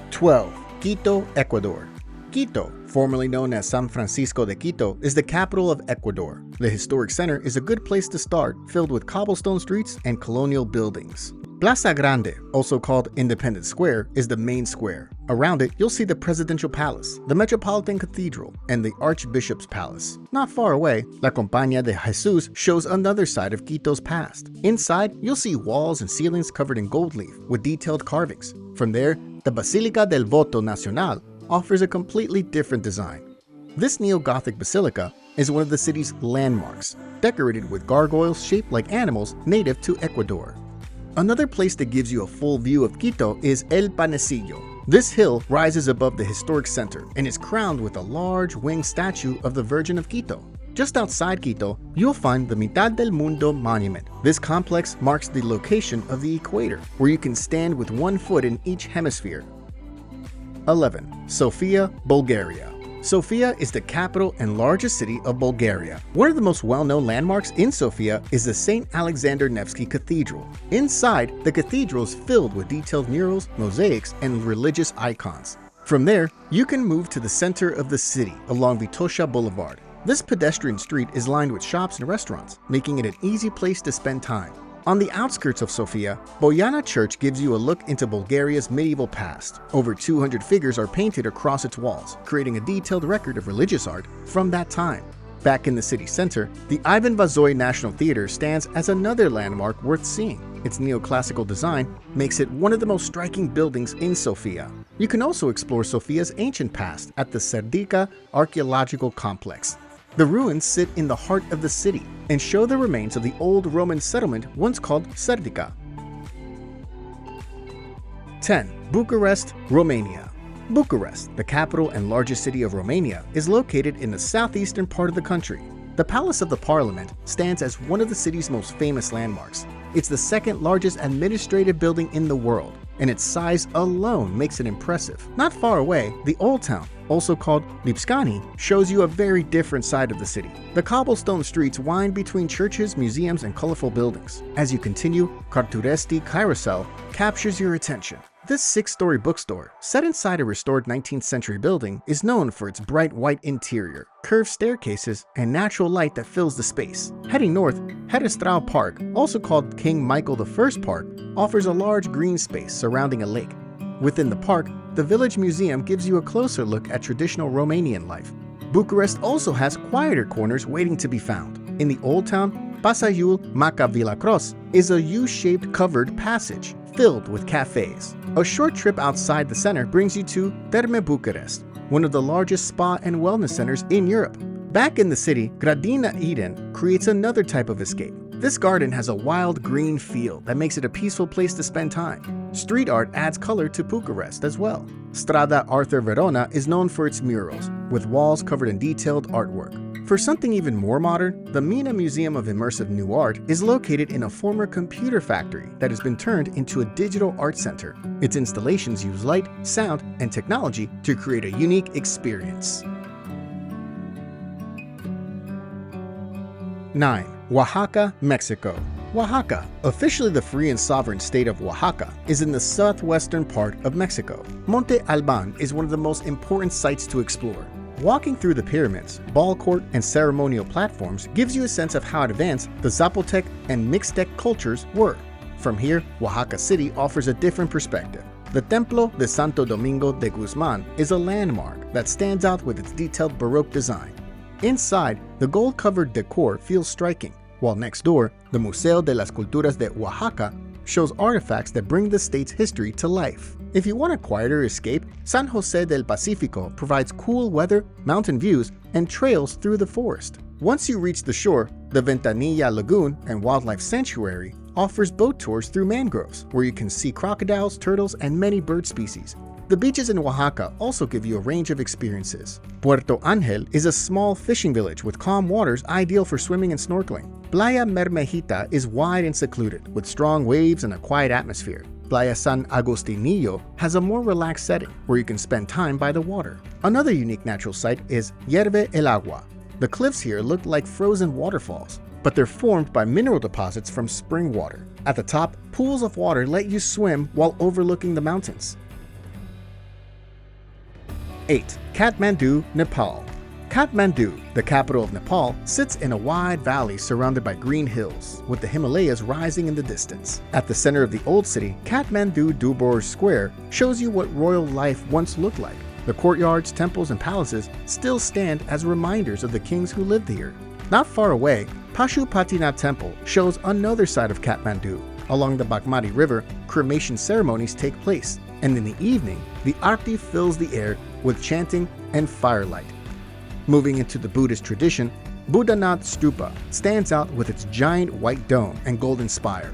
12. Quito, Ecuador. Quito, formerly known as San Francisco de Quito, is the capital of Ecuador. The historic center is a good place to start, filled with cobblestone streets and colonial buildings. Plaza Grande, also called Independence Square, is the main square. Around it, you'll see the Presidential Palace, the Metropolitan Cathedral, and the Archbishop's Palace. Not far away, La Compañía de Jesús shows another side of Quito's past. Inside, you'll see walls and ceilings covered in gold leaf with detailed carvings. From there, the Basílica del Voto Nacional offers a completely different design. This neo-Gothic basilica is one of the city's landmarks, decorated with gargoyles shaped like animals native to Ecuador. Another place that gives you a full view of Quito is El Panecillo. This hill rises above the historic center and is crowned with a large winged statue of the Virgin of Quito. Just outside Quito, you'll find the Mitad del Mundo monument. This complex marks the location of the equator, where you can stand with one foot in each hemisphere. 11. Sofia, Bulgaria. Sofia is the capital and largest city of Bulgaria. One of the most well-known landmarks in Sofia is the St. Alexander Nevsky Cathedral. Inside, the cathedral is filled with detailed murals, mosaics, and religious icons. From there, you can move to the center of the city along Vitosha Boulevard. This pedestrian street is lined with shops and restaurants, making it an easy place to spend time. On the outskirts of Sofia, Bojana Church gives you a look into Bulgaria's medieval past. Over 200 figures are painted across its walls, creating a detailed record of religious art from that time. Back in the city center, the Ivan Vazoi National Theater stands as another landmark worth seeing. Its neoclassical design makes it one of the most striking buildings in Sofia. You can also explore Sofia's ancient past at the Serdica Archaeological Complex. The ruins sit in the heart of the city and show the remains of the old Roman settlement once called Serdica. 10. Bucharest, Romania. Bucharest, the capital and largest city of Romania, is located in the southeastern part of the country. The Palace of the Parliament stands as one of the city's most famous landmarks. It's the second largest administrative building in the world, and its size alone makes it impressive. Not far away, the Old Town, also called Lipscani, shows you a very different side of the city. The cobblestone streets wind between churches, museums, and colorful buildings. As you continue, Carturesti Carousel captures your attention. This 6-story bookstore, set inside a restored 19th century building, is known for its bright white interior, curved staircases, and natural light that fills the space. Heading north, Herrestrao Park, also called King Michael I Park, offers a large green space surrounding a lake. Within the park, the village museum gives you a closer look at traditional Romanian life. Bucharest also has quieter corners waiting to be found. In the Old Town, Pasaiul Macavillacros is a U-shaped covered passage filled with cafes. A short trip outside the center brings you to Terme Bucharest, one of the largest spa and wellness centers in Europe. Back in the city, Gradina Eden creates another type of escape. This garden has a wild green feel that makes it a peaceful place to spend time. Street art adds color to Bucharest as well. Strada Arthur Verona is known for its murals, with walls covered in detailed artwork. For something even more modern, the Mina Museum of Immersive New Art is located in a former computer factory that has been turned into a digital art center. Its installations use light, sound, and technology to create a unique experience. 9. Oaxaca, Mexico. Oaxaca, officially the free and sovereign state of Oaxaca, is in the southwestern part of Mexico. Monte Alban is one of the most important sites to explore. Walking through the pyramids, ball court, and ceremonial platforms gives you a sense of how advanced the Zapotec and Mixtec cultures were. From here, Oaxaca City offers a different perspective. The Templo de Santo Domingo de Guzman is a landmark that stands out with its detailed Baroque design. Inside, the gold-covered decor feels striking, while next door, the Museo de las Culturas de Oaxaca shows artifacts that bring the state's history to life. If you want a quieter escape, San Jose del Pacifico provides cool weather, mountain views, and trails through the forest. Once you reach the shore, the Ventanilla Lagoon and Wildlife Sanctuary offers boat tours through mangroves, where you can see crocodiles, turtles, and many bird species. The beaches in Oaxaca also give you a range of experiences. Puerto Angel is a small fishing village with calm waters ideal for swimming and snorkeling. Playa Mermejita is wide and secluded, with strong waves and a quiet atmosphere. Playa San Agustinillo has a more relaxed setting, where you can spend time by the water. Another unique natural site is Hierve el Agua. The cliffs here look like frozen waterfalls, but they're formed by mineral deposits from spring water. At the top, pools of water let you swim while overlooking the mountains. 8. Kathmandu, Nepal. Kathmandu, the capital of Nepal, sits in a wide valley surrounded by green hills, with the Himalayas rising in the distance. At the center of the old city, Kathmandu Dubor Square shows you what royal life once looked like. The courtyards, temples, and palaces still stand as reminders of the kings who lived here. Not far away, Pashupatinath Temple shows another side of Kathmandu. Along the Bagmati River, cremation ceremonies take place, and in the evening, the Aarti fills the air with chanting and firelight. Moving into the Buddhist tradition, Buddhanath Stupa stands out with its giant white dome and golden spire.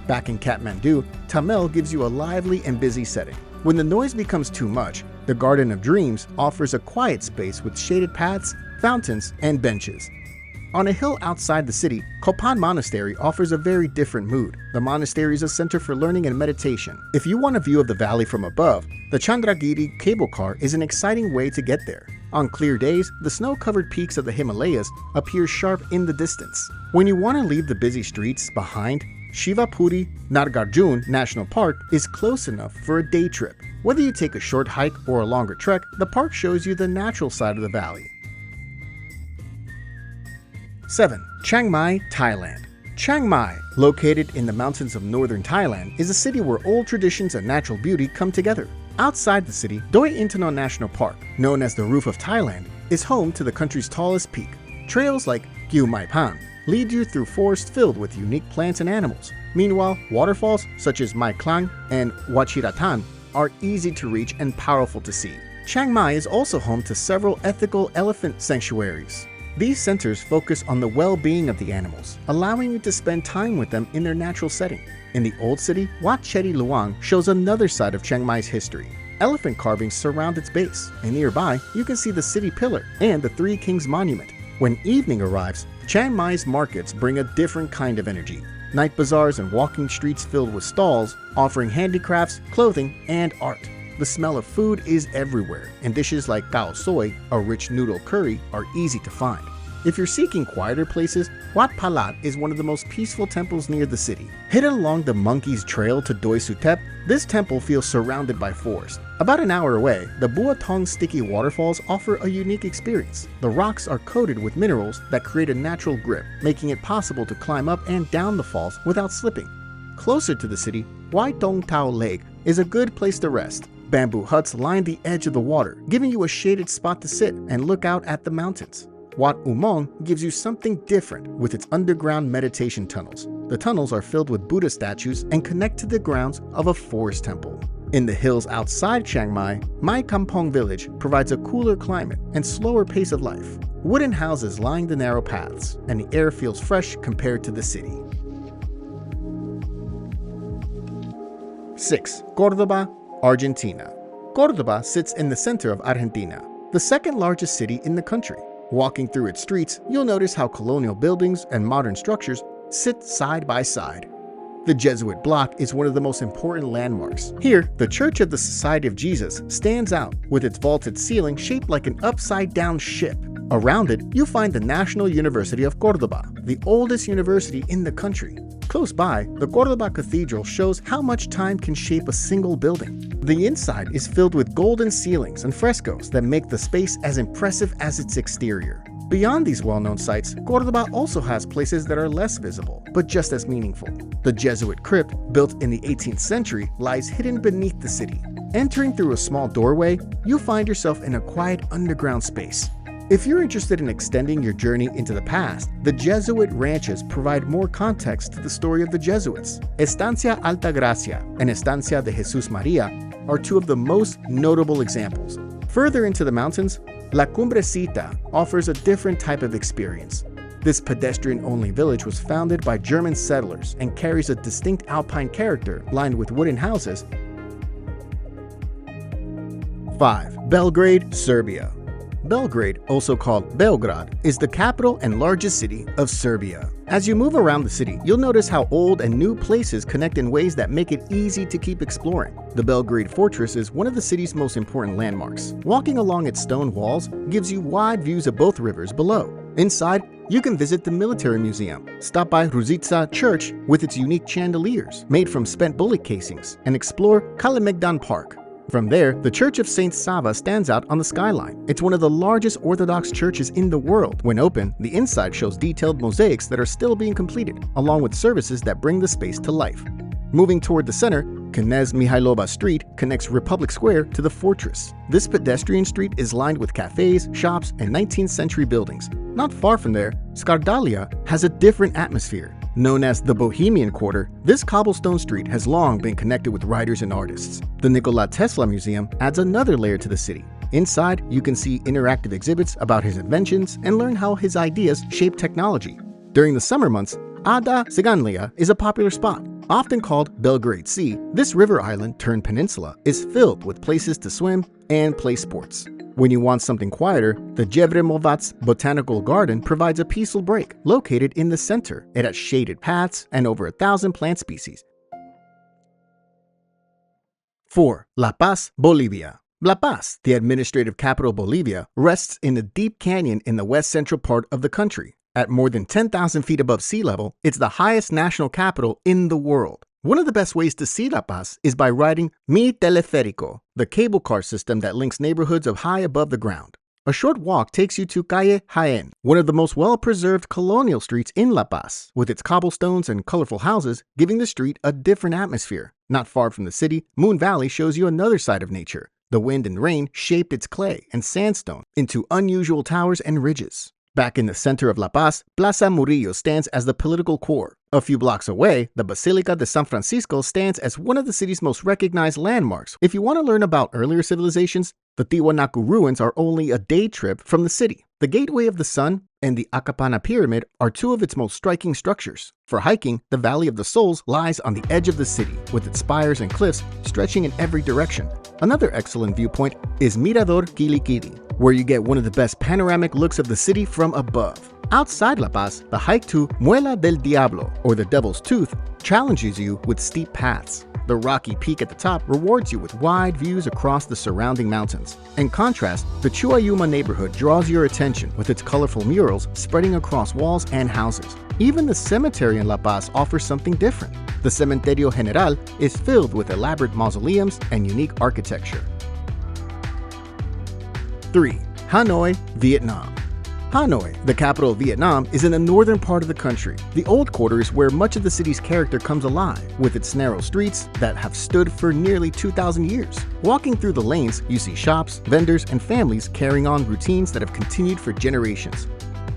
Back in Kathmandu, Tamil gives you a lively and busy setting. When the noise becomes too much, the Garden of Dreams offers a quiet space with shaded paths, fountains, and benches. On a hill outside the city, Kopan Monastery offers a very different mood. The monastery is a center for learning and meditation. If you want a view of the valley from above, the Chandragiri cable car is an exciting way to get there. On clear days, the snow-covered peaks of the Himalayas appear sharp in the distance. When you want to leave the busy streets behind, Shivapuri Nagarjun National Park is close enough for a day trip. Whether you take a short hike or a longer trek, the park shows you the natural side of the valley. 7. Chiang Mai, Thailand. Chiang Mai, located in the mountains of northern Thailand, is a city where old traditions and natural beauty come together. Outside the city, Doi Inthanon National Park, known as the Roof of Thailand, is home to the country's tallest peak. Trails like Gyu Mai Pan lead you through forests filled with unique plants and animals. Meanwhile, waterfalls such as Mai Klang and Wachiratan are easy to reach and powerful to see. Chiang Mai is also home to several ethical elephant sanctuaries. These centers focus on the well-being of the animals, allowing you to spend time with them in their natural setting. In the old city, Wat Chedi Luang shows another side of Chiang Mai's history. Elephant carvings surround its base, and nearby, you can see the city pillar and the Three Kings Monument. When evening arrives, Chiang Mai's markets bring a different kind of energy. Night bazaars and walking streets filled with stalls, offering handicrafts, clothing, and art. The smell of food is everywhere, and dishes like gao soy, a rich noodle curry, are easy to find. If you're seeking quieter places, Wat Palat is one of the most peaceful temples near the city. Hidden along the Monkey's Trail to Doi Sutep, this temple feels surrounded by forest. About an hour away, the Buatong sticky waterfalls offer a unique experience. The rocks are coated with minerals that create a natural grip, making it possible to climb up and down the falls without slipping. Closer to the city, Wai Tong Tao Lake is a good place to rest. Bamboo huts line the edge of the water, giving you a shaded spot to sit and look out at the mountains. Wat Umong gives you something different with its underground meditation tunnels. The tunnels are filled with Buddha statues and connect to the grounds of a forest temple. In the hills outside Chiang Mai, Mai Kampong village provides a cooler climate and slower pace of life. Wooden houses line the narrow paths, and the air feels fresh compared to the city. 6. Córdoba, Argentina. Córdoba sits in the center of Argentina, the second largest city in the country. Walking through its streets, you'll notice how colonial buildings and modern structures sit side by side. The Jesuit block is one of the most important landmarks. Here, the Church of the Society of Jesus stands out with its vaulted ceiling shaped like an upside-down ship. Around it, you find the National University of Córdoba, the oldest university in the country. Close by, the Córdoba Cathedral shows how much time can shape a single building. The inside is filled with golden ceilings and frescoes that make the space as impressive as its exterior. Beyond these well-known sites, Córdoba also has places that are less visible, but just as meaningful. The Jesuit crypt, built in the 18th century, lies hidden beneath the city. Entering through a small doorway, you find yourself in a quiet underground space. If you're interested in extending your journey into the past, the Jesuit ranches provide more context to the story of the Jesuits. Estancia Altagracia and Estancia de Jesús María are two of the most notable examples. Further into the mountains, La Cumbrecita offers a different type of experience. This pedestrian-only village was founded by German settlers and carries a distinct alpine character lined with wooden houses. 5. Belgrade, Serbia. Belgrade, also called Beograd, is the capital and largest city of Serbia. As you move around the city, you'll notice how old and new places connect in ways that make it easy to keep exploring. The Belgrade Fortress is one of the city's most important landmarks. Walking along its stone walls gives you wide views of both rivers below. Inside, you can visit the military museum, stop by Ruzica Church with its unique chandeliers made from spent bullet casings, and explore Kalemegdan Park. From there, the Church of Saint Sava stands out on the skyline. It's one of the largest Orthodox churches in the world. When open, the inside shows detailed mosaics that are still being completed, along with services that bring the space to life. Moving toward the center, Knez Mihailova Street connects Republic Square to the fortress. This pedestrian street is lined with cafes, shops, and 19th century buildings. Not far from there, Skardalia has a different atmosphere. Known as the Bohemian Quarter, this cobblestone street has long been connected with writers and artists. The Nikola Tesla Museum adds another layer to the city. Inside, you can see interactive exhibits about his inventions and learn how his ideas shape technology. During the summer months, Ada Ciganlia is a popular spot. Often called Belgrade Sea, this river island turned peninsula is filled with places to swim and play sports. When you want something quieter, the Jevremovac Botanical Garden provides a peaceful break. Located in the center, it has shaded paths and over 1,000 plant species. 4. La Paz, Bolivia. La Paz, the administrative capital of Bolivia, rests in a deep canyon in the west-central part of the country. At more than 10,000 feet above sea level, it's the highest national capital in the world. One of the best ways to see La Paz is by riding Mi Teleférico, the cable car system that links neighborhoods of high above the ground. A short walk takes you to Calle Jaén, one of the most well-preserved colonial streets in La Paz, with its cobblestones and colorful houses giving the street a different atmosphere. Not far from the city, Moon Valley shows you another side of nature. The wind and rain shaped its clay and sandstone into unusual towers and ridges. Back in the center of La Paz, Plaza Murillo stands as the political core. A few blocks away, the Basilica de San Francisco stands as one of the city's most recognized landmarks. If you want to learn about earlier civilizations, the Tiwanaku ruins are only a day trip from the city. The Gateway of the Sun and the Acapana Pyramid are two of its most striking structures. For hiking, the Valley of the Souls lies on the edge of the city, with its spires and cliffs stretching in every direction. Another excellent viewpoint is Mirador Quilicuri, where you get one of the best panoramic looks of the city from above. Outside La Paz, the hike to Muela del Diablo, or the Devil's Tooth, challenges you with steep paths. The rocky peak at the top rewards you with wide views across the surrounding mountains. In contrast, the Chuayuma neighborhood draws your attention with its colorful murals spreading across walls and houses. Even the cemetery in La Paz offers something different. The Cementerio General is filled with elaborate mausoleums and unique architecture. 3. Hanoi, Vietnam. Hanoi, the capital of Vietnam, is in the northern part of the country. The old quarter is where much of the city's character comes alive, with its narrow streets that have stood for nearly 2,000 years. Walking through the lanes, you see shops, vendors, and families carrying on routines that have continued for generations.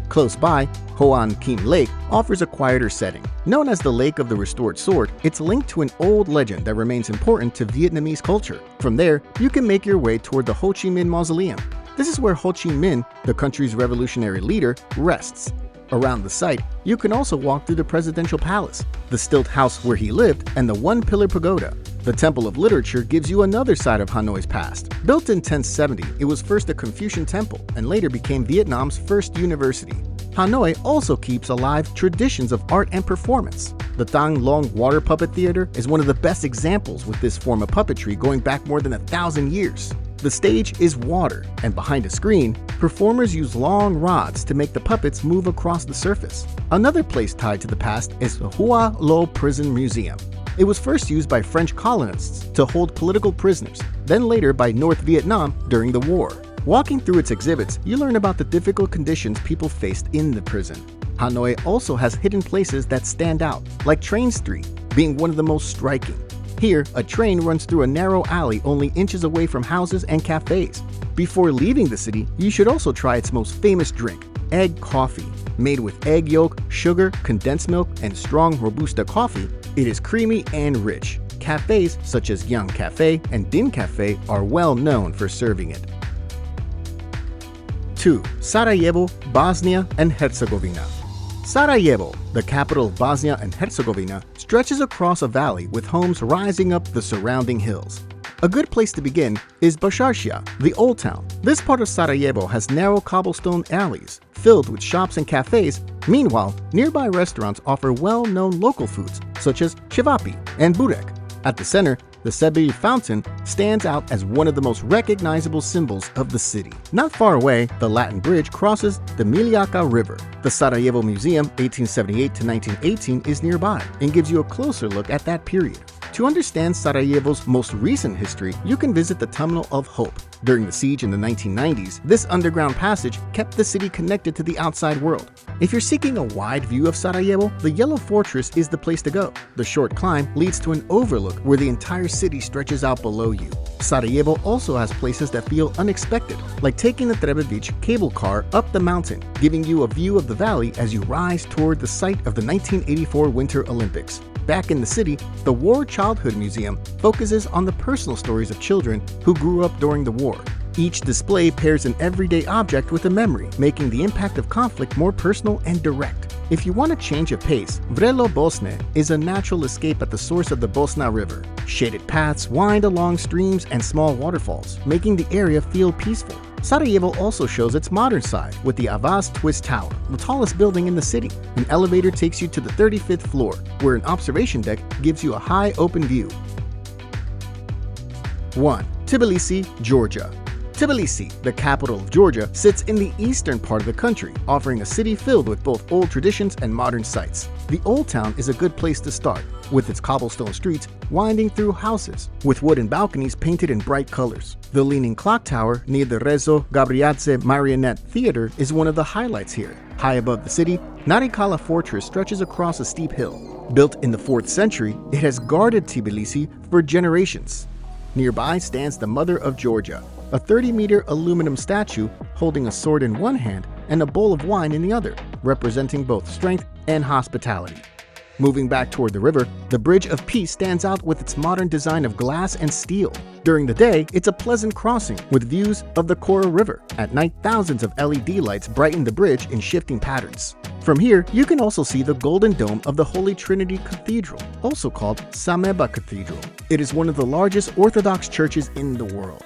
Close by, Hoan Kiem Lake offers a quieter setting. Known as the Lake of the Restored Sword, it's linked to an old legend that remains important to Vietnamese culture. From there, you can make your way toward the Ho Chi Minh Mausoleum. This is where Ho Chi Minh, the country's revolutionary leader, rests. Around the site, you can also walk through the presidential palace, the stilt house where he lived, and the one-pillar pagoda. The Temple of Literature gives you another side of Hanoi's past. Built in 1070, it was first a Confucian temple and later became Vietnam's first university. Hanoi also keeps alive traditions of art and performance. The Thang Long Water Puppet Theater is one of the best examples with this form of puppetry going back more than 1,000 years. The stage is water, and behind a screen, performers use long rods to make the puppets move across the surface. Another place tied to the past is the Hua Lo Prison Museum. It was first used by French colonists to hold political prisoners, then later by North Vietnam during the war. Walking through its exhibits, you learn about the difficult conditions people faced in the prison. Hanoi also has hidden places that stand out, like Train Street, being one of the most striking. Here, a train runs through a narrow alley only inches away from houses and cafes. Before leaving the city, you should also try its most famous drink, egg coffee. Made with egg yolk, sugar, condensed milk, and strong Robusta coffee, it is creamy and rich. Cafes such as Yang Cafe and Din Cafe are well known for serving it. 2. Sarajevo, Bosnia and Herzegovina. Sarajevo, the capital of Bosnia and Herzegovina, stretches across a valley with homes rising up the surrounding hills. A good place to begin is Basharcia, the Old Town. This part of Sarajevo has narrow cobblestone alleys filled with shops and cafes. Meanwhile, nearby restaurants offer well-known local foods such as cevapi and burek. At the center, the Sebi Fountain stands out as one of the most recognizable symbols of the city. Not far away, the Latin Bridge crosses the Miljacka River. The Sarajevo Museum, 1878 to 1918, is nearby and gives you a closer look at that period. To understand Sarajevo's most recent history, you can visit the Tunnel of Hope. During the siege in the 1990s, this underground passage kept the city connected to the outside world. If you're seeking a wide view of Sarajevo, the Yellow Fortress is the place to go. The short climb leads to an overlook where the entire city stretches out below you. Sarajevo also has places that feel unexpected, like taking the Trebević cable car up the mountain, giving you a view of the valley as you rise toward the site of the 1984 Winter Olympics. Back in the city, the War Childhood Museum focuses on the personal stories of children who grew up during the war. Each display pairs an everyday object with a memory, making the impact of conflict more personal and direct. If you want a change of pace, Vrelo Bosne is a natural escape at the source of the Bosna River. Shaded paths wind along streams and small waterfalls, making the area feel peaceful. Sarajevo also shows its modern side with the Avaz Twist Tower, the tallest building in the city. An elevator takes you to the 35th floor, where an observation deck gives you a high open view. 1. Tbilisi, Georgia. Tbilisi, the capital of Georgia, sits in the eastern part of the country, offering a city filled with both old traditions and modern sights. The Old Town is a good place to start, with its cobblestone streets winding through houses, with wooden balconies painted in bright colors. The Leaning Clock Tower near the Rezo Gabriadze Marionette Theater is one of the highlights here. High above the city, Narikala Fortress stretches across a steep hill. Built in the 4th century, it has guarded Tbilisi for generations. Nearby stands the Mother of Georgia, a 30-meter aluminum statue holding a sword in one hand and a bowl of wine in the other, representing both strength and hospitality. Moving back toward the river, the Bridge of Peace stands out with its modern design of glass and steel. During the day, it's a pleasant crossing with views of the Kora River. At night, thousands of LED lights brighten the bridge in shifting patterns. From here, you can also see the golden dome of the Holy Trinity Cathedral, also called Sameba Cathedral. It is one of the largest Orthodox churches in the world.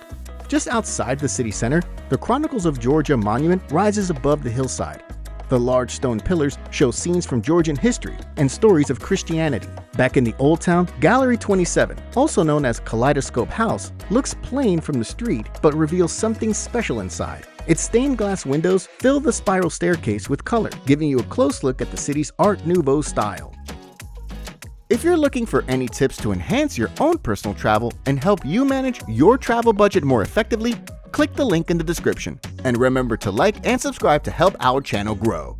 Just outside the city center, the Chronicles of Georgia monument rises above the hillside. The large stone pillars show scenes from Georgian history and stories of Christianity. Back in the Old Town, Gallery 27, also known as Kaleidoscope House, looks plain from the street but reveals something special inside. Its stained glass windows fill the spiral staircase with color, giving you a close look at the city's Art Nouveau style. If you're looking for any tips to enhance your own personal travel and help you manage your travel budget more effectively, click the link in the description. And remember to like and subscribe to help our channel grow.